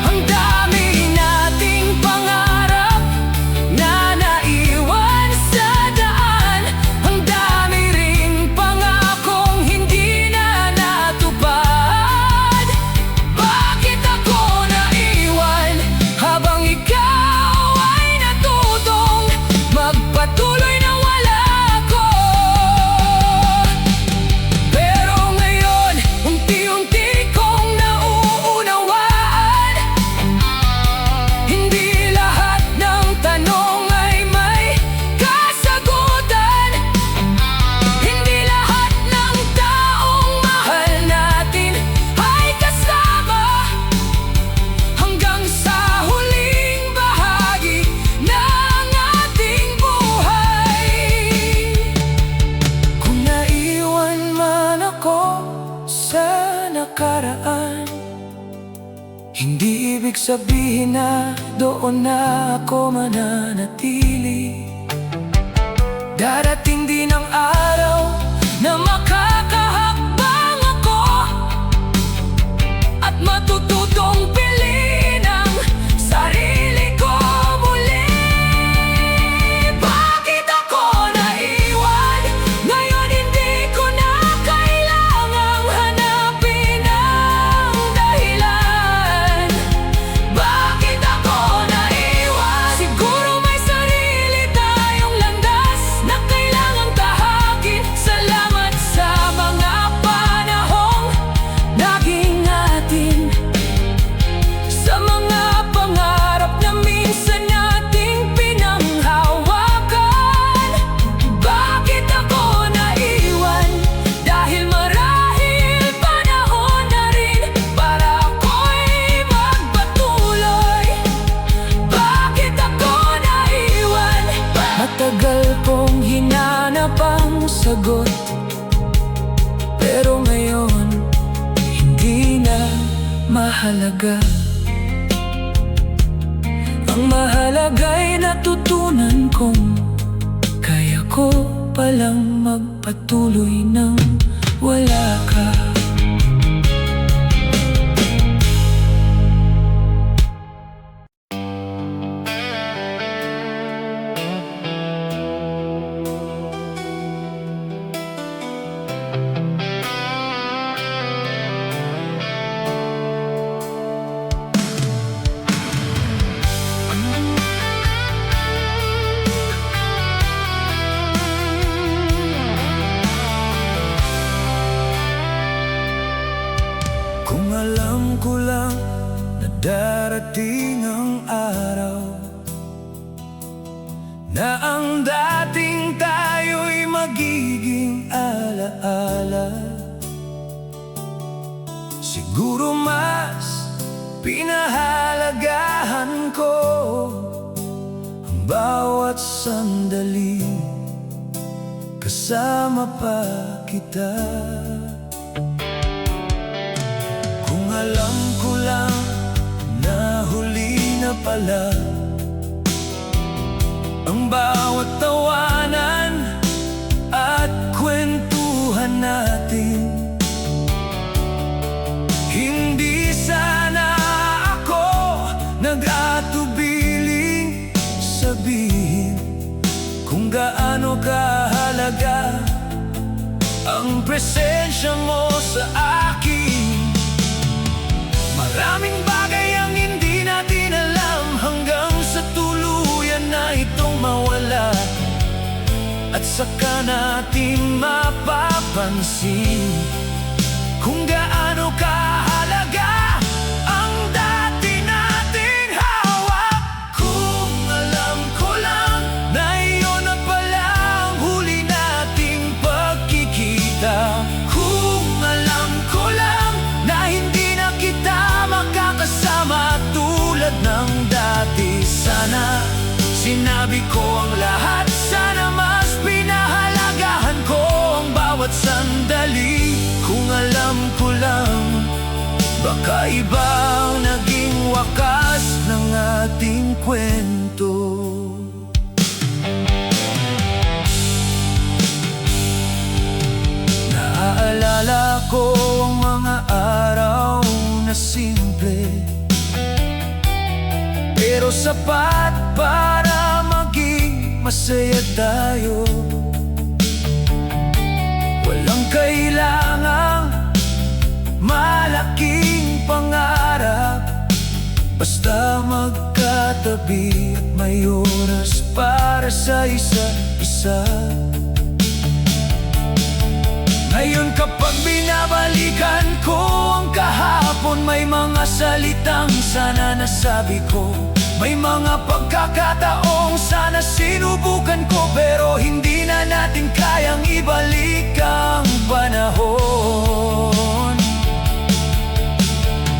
Ang dami nating pangarap na naiwan sa daan, ang dami ring pangakong hindi na natupad. Bakit ako naiwan habang ikaw ay natutong magpatuloy nang wala ako? Pero ngayon, unti-unti kong nauunawaan, hindi lahat ng tanong ay may kasagutan. Hindi lahat ng taong mahal natin ay kasama hanggang sa huling bahagi ng ating buhay. Kung naiwan man ako sa nakaraan, hindi ibig sabihin na doon na ako mananatili. Darating din ang araw na makakahakbang ako at matututong piliin ang sarili ko muli. Bakit ako naiwan ngayon? Hindi ko na kailangang hanapin ang dahilan. Bakit ako naiwan? Siguro may sarili tayong landas na kailangang tahakin. Salamat sa sagot. Pero ngayon, hindi na mahalaga. Ang mahalaga'y natutunan kong kaya ko palang magpatuloy nang wala ka. Kung alam ko lang na darating ang araw na ang dating tayo'y magiging alaala, siguro mas pinahalagahan ko ang bawat sandali kasama pa kita. Kung alam ko lang na huli na pala ang bawat tawanan at kwentuhan natin, hindi sana ako nag-atubiling sabihin kung gaano kahalaga ang presensya mo sa akin. Maraming bagay ang hindi natin alam hanggang sa tuluyan na itong mawala, at saka natin mapapansin kung gaano kahalaga ang dati nating hawak. Kung alam ko lang na iyon na pala ang huli nating pagkikita, kung alam ko lang na hindi na kita makakasama tulad ng dati, sana sinabi ko ang lahat, sana mas pinahalagahan ko ang bawat sandali. Kung alam ko lang, baka ibang naging wakas ng ating kwento. Naaalala ko ang mga araw na simple pero sapat para maging masaya tayo. Walang kailangang malaking pangarap, basta magkatabi at may oras para sa isa't isa. Ngayon kapag binabalikan ko ang kahapon, may mga salitang sana nasabi ko, may mga pagkakataong sana sinubukan ko, pero hindi na natin kayang ibalik ang panahon.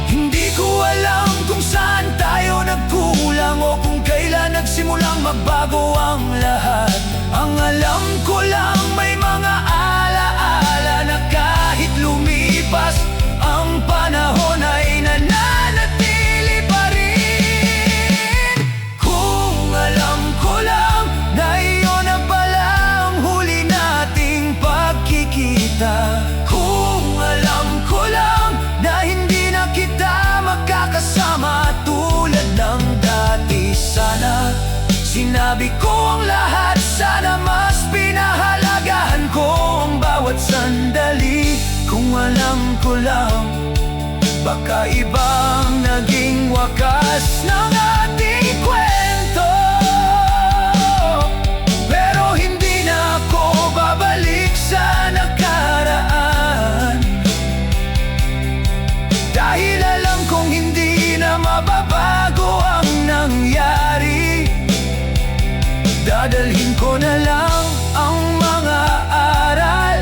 Hindi ko alam kung saan tayo nagkulang o kung kailan nagsimulang magbago ang lahat. Ang alam ko lang may mga alaala na kahit lumipas ang panahon ay nananatili pa rin. Kung alam ko lang na iyon na pala ang huli nating pagkikita, kung alam ko lang na hindi na kita makakasama tulad ng dati, sana sinabi ko ang lahat, sana mas pinahalagahan ko ang bawat sandali. Kung alam ko lang, baka ibang naging wakas ng ating kwento. Pero hindi na ako babalik sa nakaraan, dahil alam kong hindi na mababago ang nangyari. Dadalhin ko na lang ang mga aral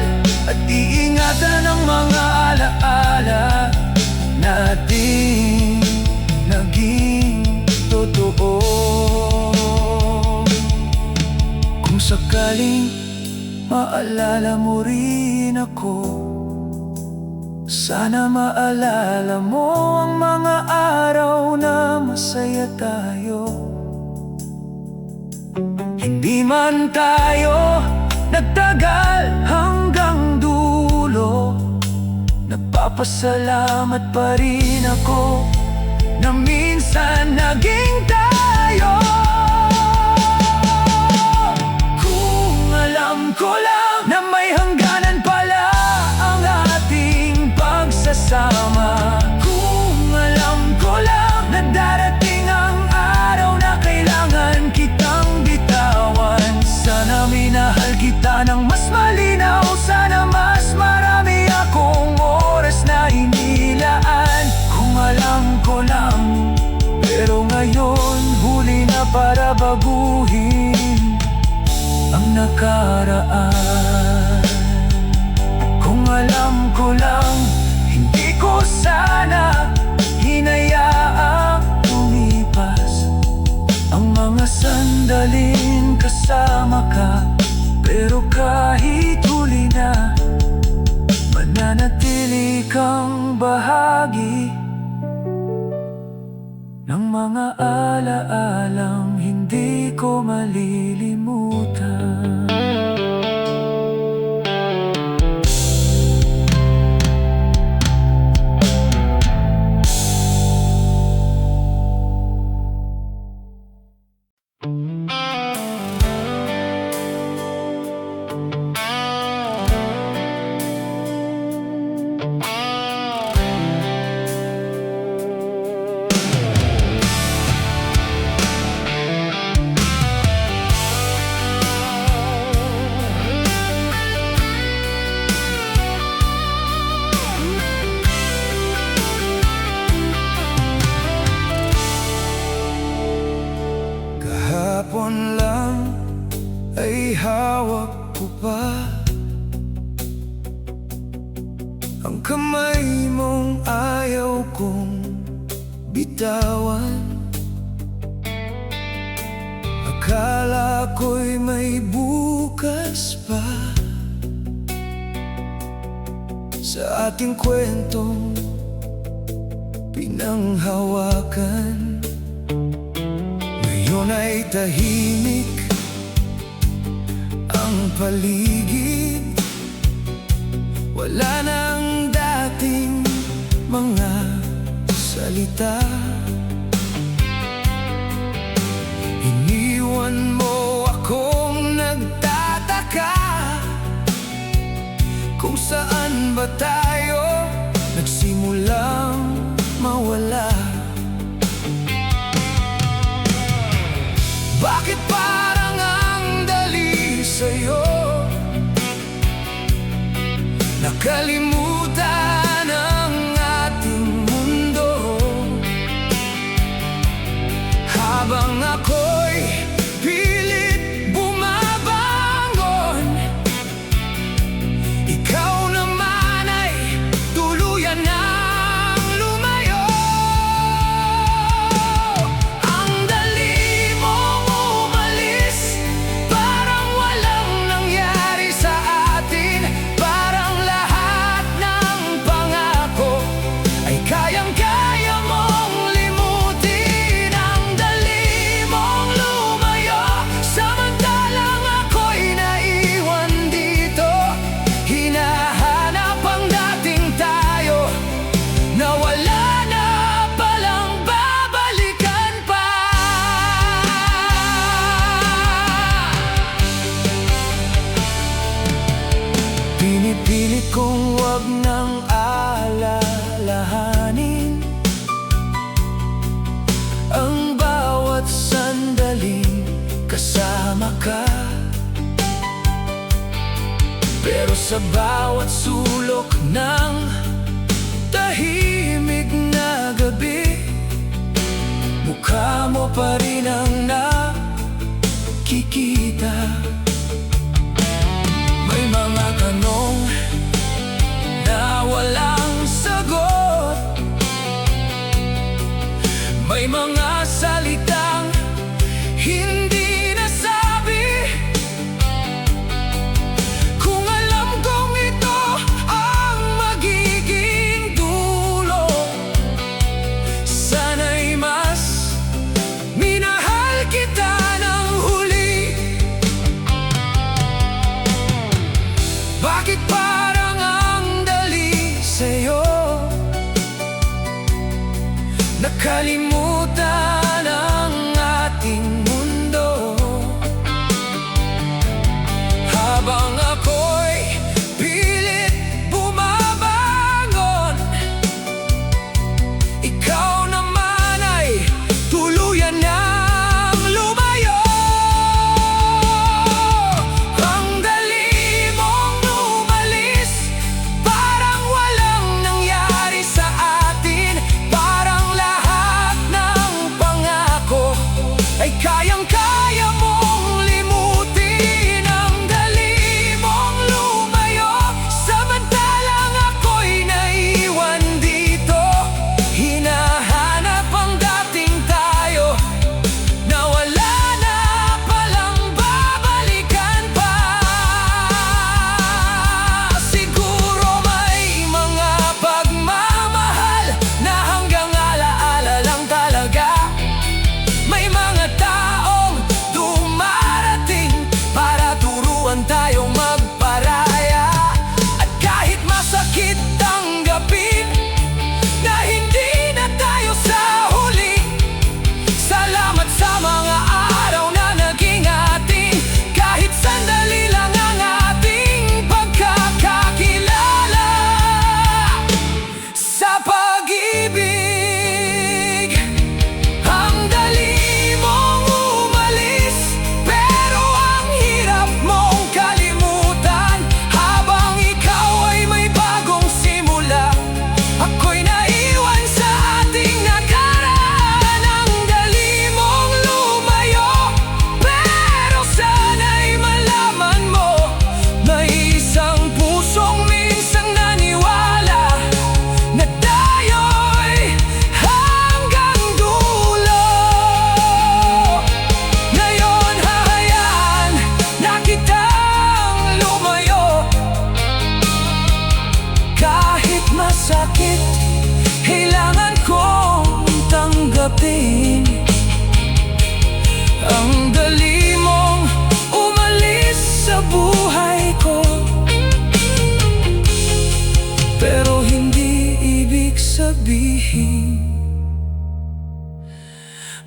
at iingatan ang mga alaala nating naging maalala mo rin ako. Sana maalala mo ang mga araw na masaya tayo. Hindi man tayo nagtagal hanggang dulo, nagpapasalamat pa rin ako na minsan naging tayo. Kung alam ko lang na may hangganan pala ang ating pagsasama. Kung alam ko lang na darating ang araw na kailangan kitang bitawan. Sana minahal kita ng mas malinaw. Sana mas marami akong oras na inilaan. Kung alam ko lang, pero ngayon huli na para baguhin ang nakaraan. Kung alam ko lang, hindi ko sana hinayaang lumipas ang mga sandaling kasama ka. Pero kahit huli na, mananatili kang bahagi ng mga alaalang hindi ko malilimutan. Kahapon lang ay hawak ko pa ang kamay mong ayaw kong bitawan. Akala ko'y may bukas pa sa ating kwentong pinanghawakan. Ngayon ay tahimik ang paligid, wala nang dating mga salita. Iniwan mo akong nagtataka kung saan ba tayo nagsimulang mawala. Bakit parang ang dali sa'yo nakalimutan ang ating mundo? Habang ako'y pilit bumabangon, ikaw naman ay tuluyan nang lumayo. Ang dali mong umalis, parang walang nangyari sa atin. Parang lahat ng pangako ay kayang-kaya mong limutin. Ang dali mong lumayo, samantalang ako'y naiwan dito. Hinahanap ang dating tayo na wala na palang babalikan pa. Pinipilit kong wag nang alalahanin ang bawat sandaling kasama ka. Pero sa bawat sulok ng tahimik na gabi, mukha mo pa rin ang nakikita. May mga tanong na walang sagot, may mga salitang hindi nasabi.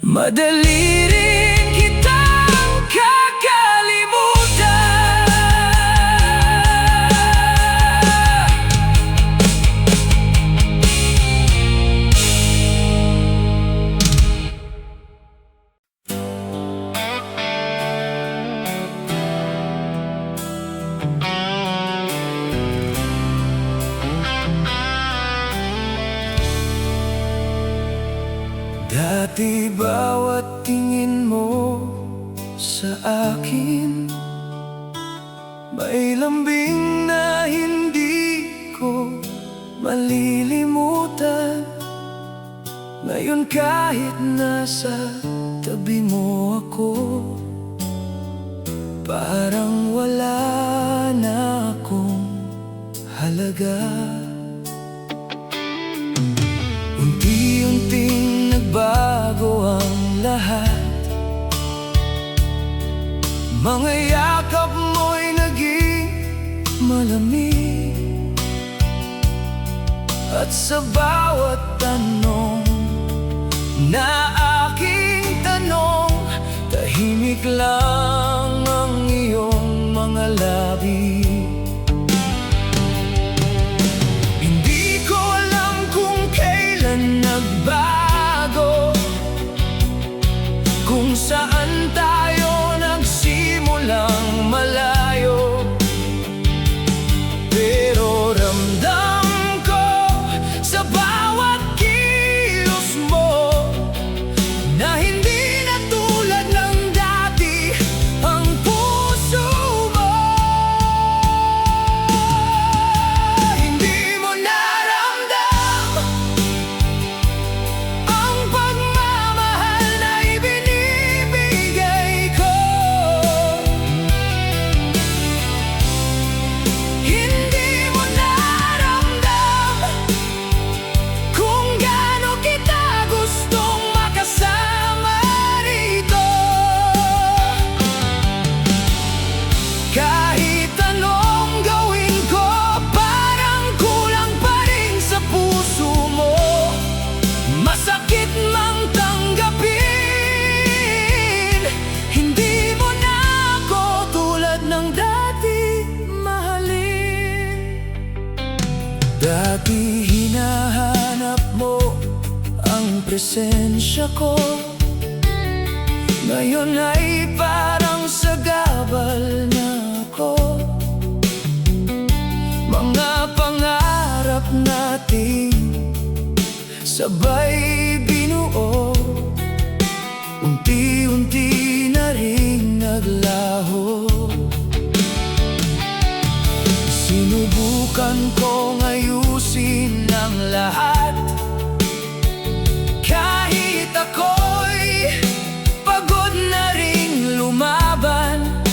Madali rin kitang kakalimutan. Dati bawat tingin mo sa akin may lambing na hindi ko malilimutan. Ngayon kahit nasa tabi mo ako, parang wala na akong halaga. Unti-unting nagbago ang lahat. Mga yakap mo'y naging malamig, at sa bawat tanong na aking tanong, tahimik lang ang iyong mga labi. Hindi ko alam kung kailan nagbago, kung saan tayo nagsimulang malayo. Pero ramdam ko sa bawat kilos mo na hindi na tulad ng dati ang puso mo. Hindi mo naramdam ang pagmamahal na ibinibigay ko. Hindi mo naramdam kung gaano kita gustong makasama rito. Kahit anong gawin ko, parang kulang pa rin sa puso mo. Masakit mang tanggapin, hindi mo na ako tulad ng dati mahalin. Dati hinahanap mo ang presensya ko, ngayon ay parang sagabal na ako. Mga pangarap natin sabay binuo, unti-unti na rin naglaho. Sinubukan kong ayusin ang lahat, kahit ako'y pagod na ring lumaban.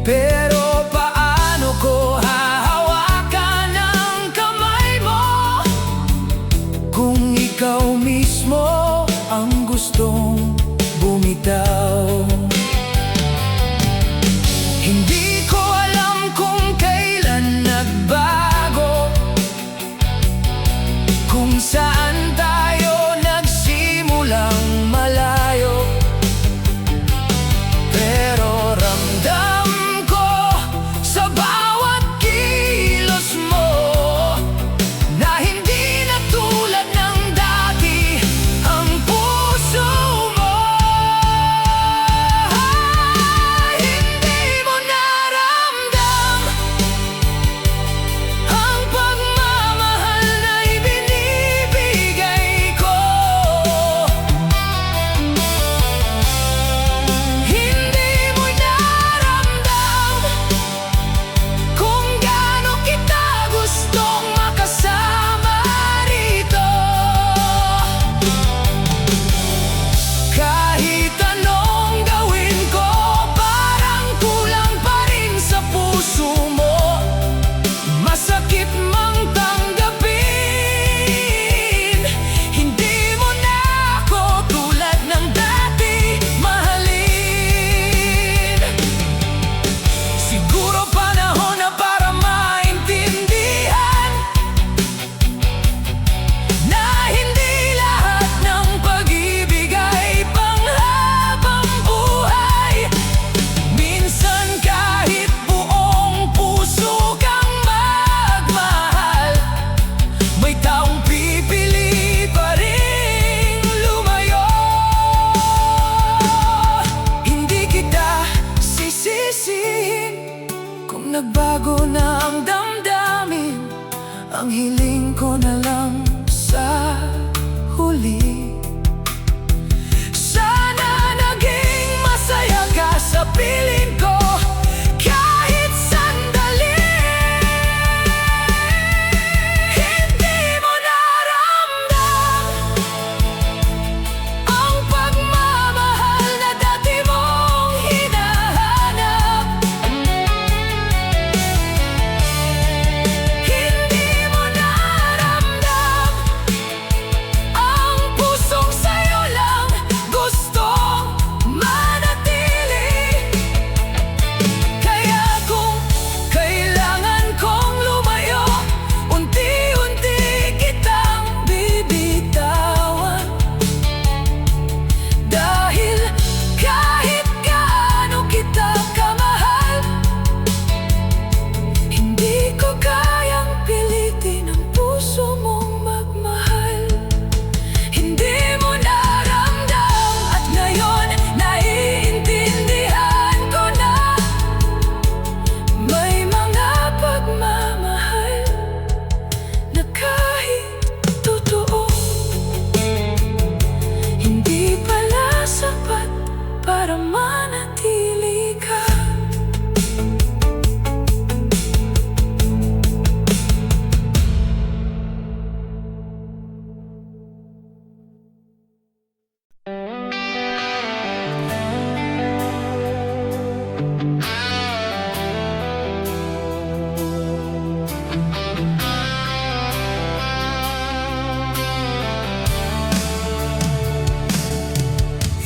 Pero paano ko hahawakan ang kamay mo kung ikaw mismo ang gustong bumitaw? Hindi ko alam kung kailan nagbago, kung saan tayo nagsimulang malayo. Pero ramdam ko sa bawat kilos mo na hindi na tulad ng dati ang puso mo.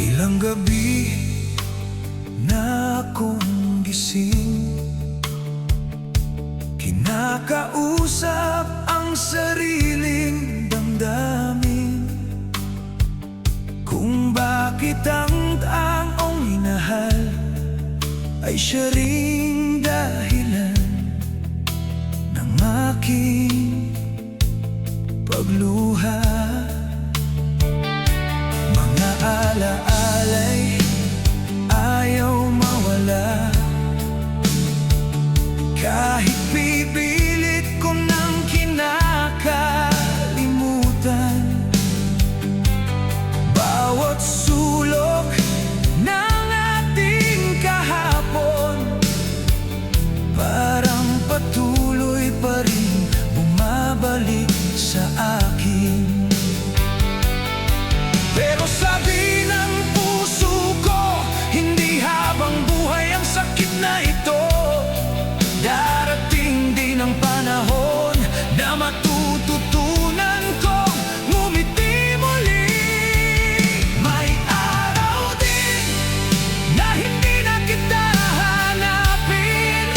Ilang gabi na akong gising, kinakausap ang sariling damdamin, kung bakit ang taong minahal ay siya ring dahilan ng aking pagluha. Mga alaala'y ayaw mawala, kahit pipilit ko nang kinakalimutan. Bawat sulok ng ating kahapon parang patuloy pa rin bumabalik sa akin. Pero sabi ng puso ko, hindi habang buhay ang sakit na ito. Darating din ang panahon na matututunan kong ngumiti muli. May araw din na hindi na kita hanapin.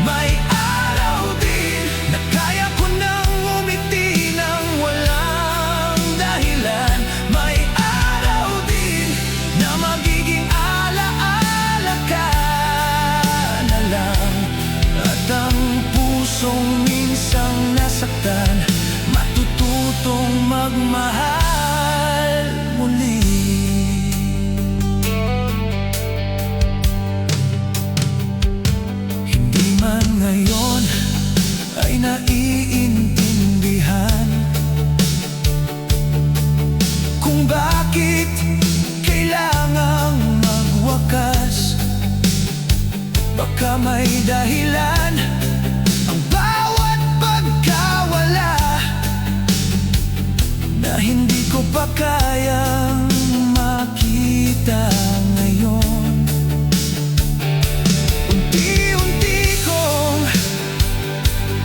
May araw din na kaya ko nang ngumiti nang walang dahilan. May araw din na magiging alaala ka na lang. At ang pusong minsang nasaktan matututong magmahal muli. Hindi man ngayon ay naiintindihan kung bakit kailangang magwakas. Baka may dahilan ang bawat pagkawala na hindi ko pa kayang makita ngayon. Unti-unti kong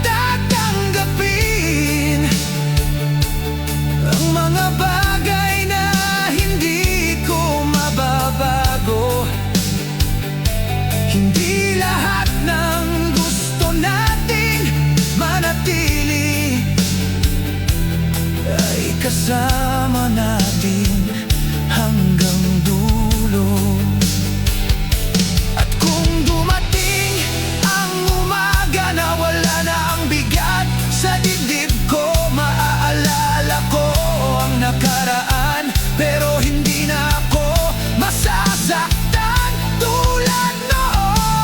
tatanggapin ang mga bagay na hindi ko mababago. Hindi lahat ng gusto nating manatili ay kasama natin hanggang dulo. At kung dumating ang umaga na wala na ang bigat sa dibdib ko, maaalala ko ang nakaraan, pero hindi na ako masasaktan tulad noon.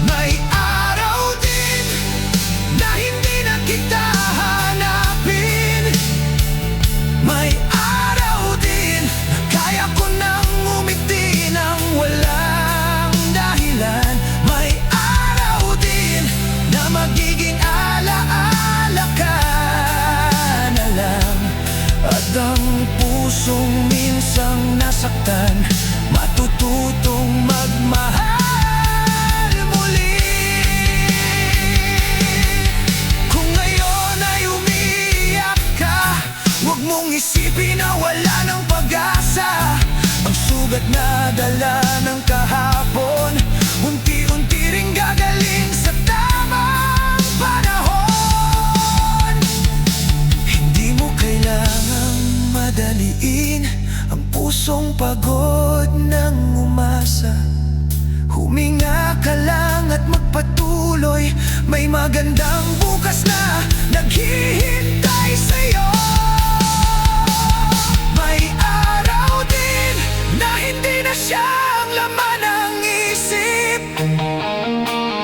May araw din na hindi na kita hanapin. May araw din na kaya ko nang ngumiti nang walang dahilan. May araw din na magiging alaala ka na lang. At ang pusong minsang nasaktan matututong magmahal muli. Kung ngayon ay umiiyak ka, huwag mong isipin na wala ng pag-asa. Ang sugat na dala ng kahapon unti-unti ring gagaling sa tamang panahon. Hindi mo kailangang madaliin ang pusong pagod ng umasa. Huminga ka lang at magpatuloy, may magandang bukas na naghihintay sa'yo. May araw din na hindi na siya ang laman ng isip.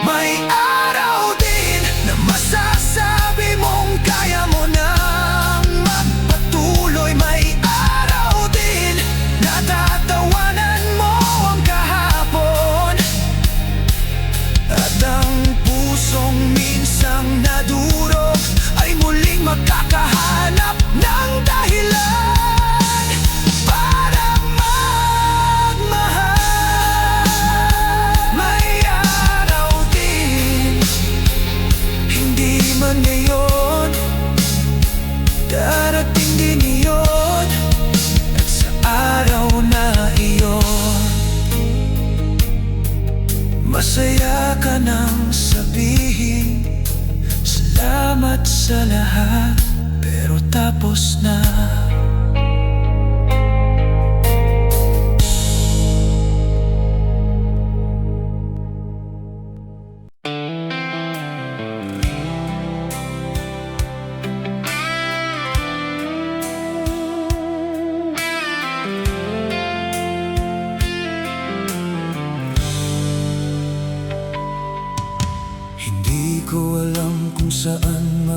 May araw din na masasabi mong kaya mo nang magpatuloy. May araw din na tatawanan mo ang kahapon. At ang pusong minsang nadurog ay muling magkakahanap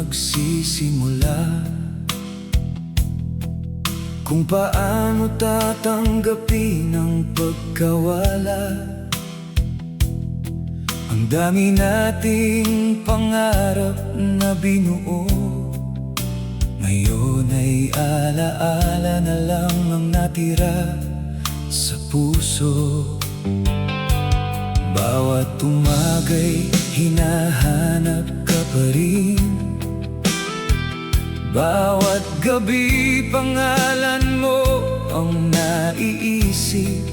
magsisimula. Kung paano tatanggapin ang pagkawala. Ang dami nating pangarap na binuo, ngayon ay alaala na lang ang natira sa puso. Bawat umaga'y hinahanap ka pa rin. Bawat gabi pangalan mo ang naiisip.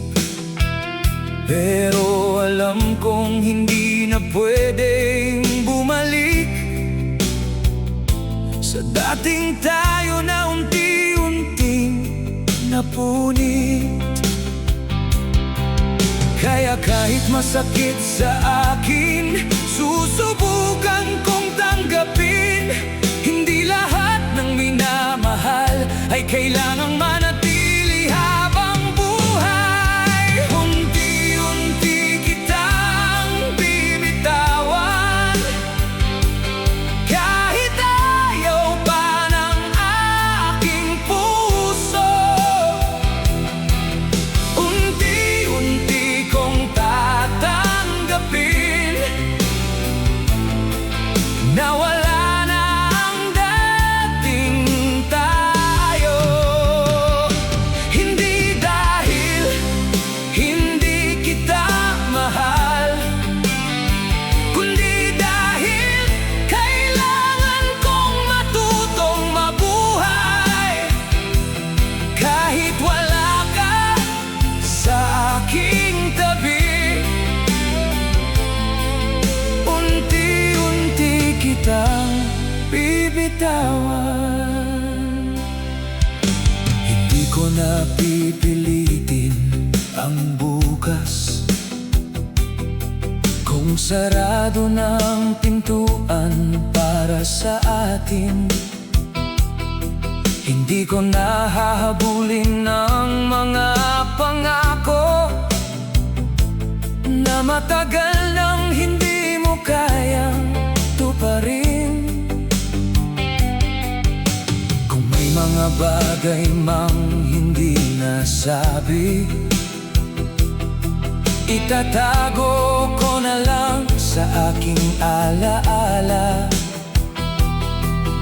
Pero alam kong hindi na pwedeng bumalik sa dating tayo na unti-unting napunit. Kaya kahit masakit sa akin, susubukan kong tanggapin. Hindi lahat ng minamahal ay kailangang manatili habang buhay. Unti-unti kitang bibitawan, kahit ayaw pa ng aking puso. Unti-unti kong tatanggapin na wala kitang bibitawan. Hindi ko na pipilitin ang bukas. Kung sarado ng pintuan para sa atin, hindi ko na hahabulin ng mga pangako na matagal nang hindi mo kayang tuparin. Kung may mga bagay mang hindi nasabi, itatago ko na lang sa aking alaala.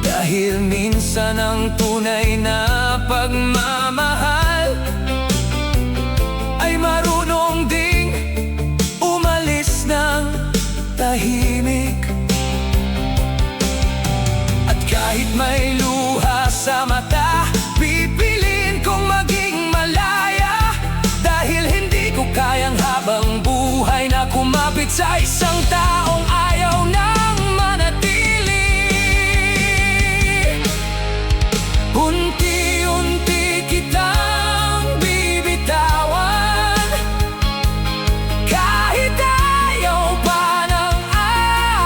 Dahil minsan ang tunay na pagmamahal ay marunong ding umalis ng tahimik. Kahit may luha sa mata, pipiliin kong maging malaya. Dahil hindi ko kayang habang buhay na kumapit sa isang taong ayaw nang manatili. Unti-unti kitang bibitawan, kahit ayaw pa ng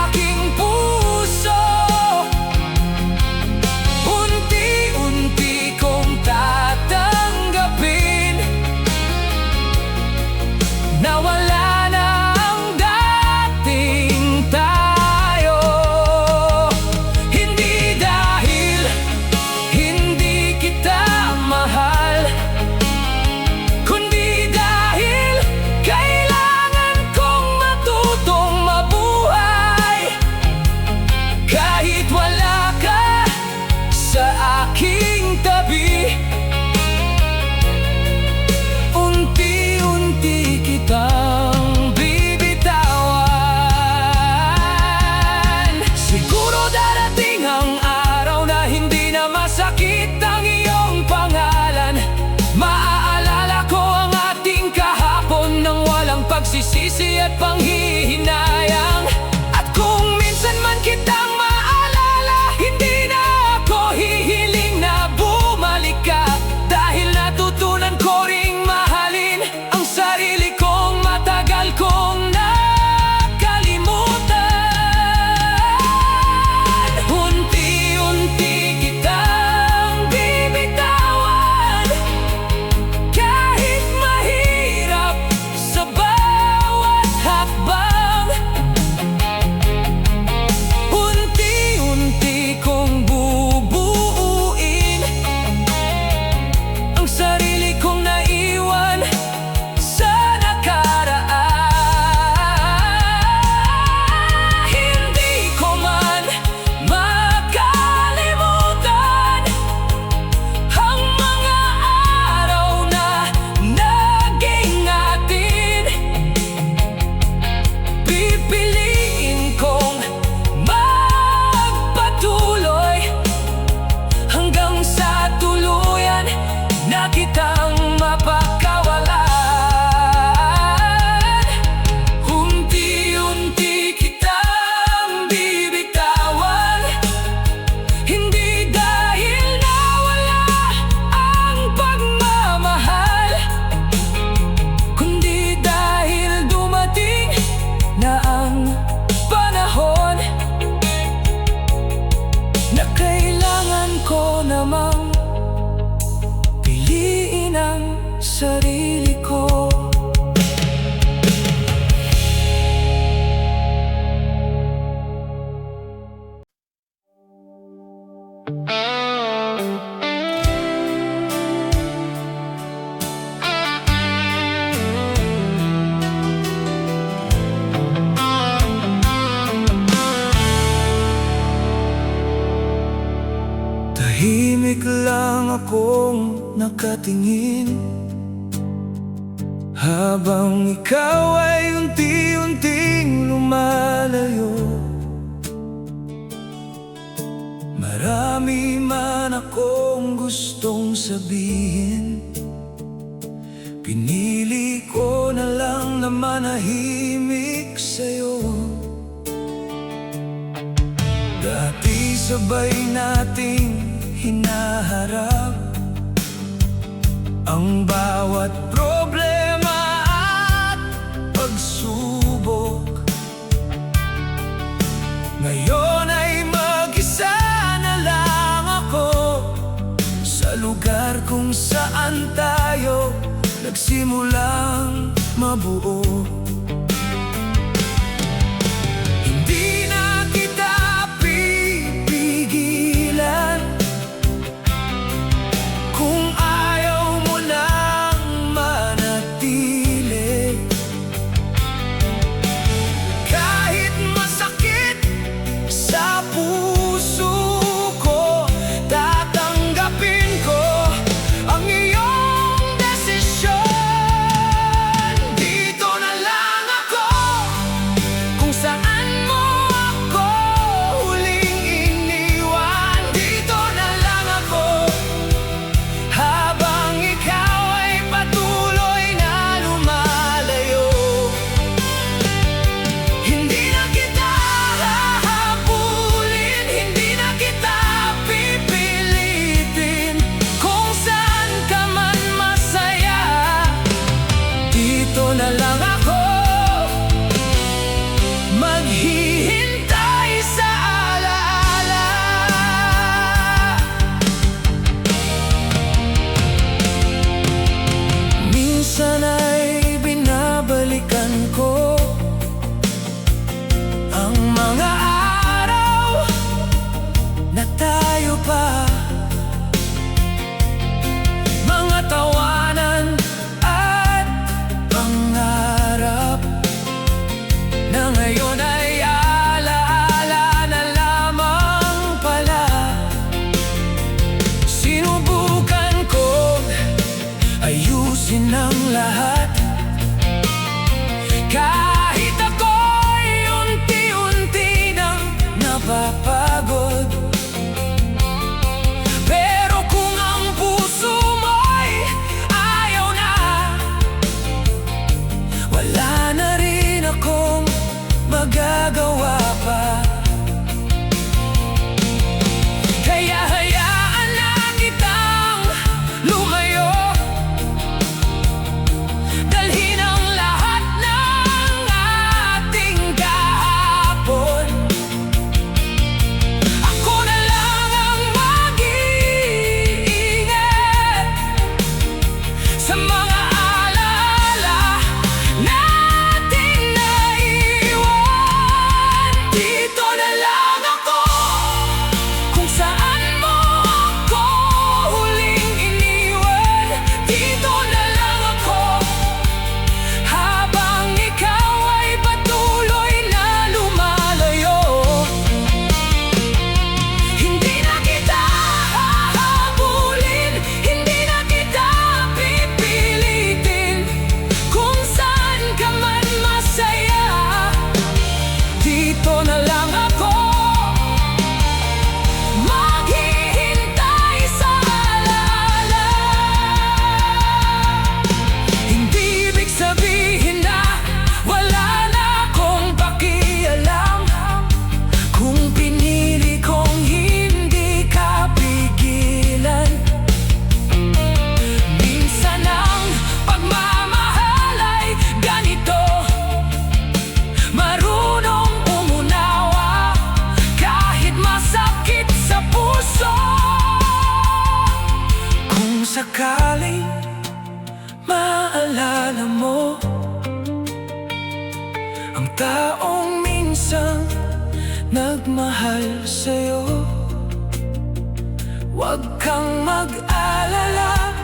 aking puso. Unti-unti kong tatanggapin na wala na ang dating tayo. Hindi dahil hindi kita mahal, kundi dahil kailangan kong matutong mabuhay. Kahit wala ka sa aking tabi, unti-unti kitang bibitawan. Siguro darating ang araw na hindi na masakit ang iyong pangalan. Maaalala ko ang ating kahapon nang walang pagsisisi at panghihinayang. At kung minsan man kitang maalala, hindi na ako hihiling na bumalik ka. Dahil natutunan ko ring mahalin ang sarili kong matagal kong nakalimutan. Unti-unti kitang bibitawan, kahit mahirap sa bawat hakbang. sarili ko. Tahimik lang akong nakatingin habang ikaw ay unti-unting lumalayo. Marami man akong gustong sabihin, pinili ko na lang na manahimik sa'yo. Dati sabay nating hinaharap ang bawat problema at pagsubok. Ngayon ay mag-isa na lang ako sa lugar kung saan tayo nagsimulang mabuo. Hindi na kita pipigilan kung ayaw mo nang manatili. Kahit masakit sa puso ko, tatanggapin ko ang iyong desisyon. Dito na lang ako kung saan mo ako huling iniwan. Dito na lang ako habang ikaw ay patuloy na lumalayo. Hindi na kita hahabulin, hindi na kita pipilitin. Kung saan ka man masaya, dito na lang ako maghihintay sa alaala. Minsan ay binabalikan ko ang mga araw na tayo pa, mga tawanan at pangarap na ngayon ay alaala na lamang pala. Sinubukan kong ayusin ang lahat, kahit ako'y unti-unti nang napapagod. Pero kung ang puso mo'y ayaw na, wala na rin akong magagawa pa. Kaya hayaan na kitang lumayo, dalhin ang lahat ng ating kahapon. Ako na lang ang mag-iingat sa mga alaala nating naiwan. Dito na lang ako kung saan mo ako huling iniwan. Dito na lang ako habang ikaw ay patuloy na lumalayo. Hindi na kita hahabulin, hindi na kita pipilitin. Kung saan ka man masaya, dito na lang ako maghihintay sa alaala. Hindi ibig sabihin na wala na akong pakialam kung pinili kong hindi ka pigilan. Minsan ang pagmamahal ay ganito, marunong umunawa kahit masakit sa puso. Kung sakaling maalala mo ang taong minsan nagmahal sa'yo. Huwag kang mag-alala,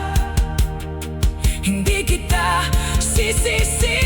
hindi kita sisisi.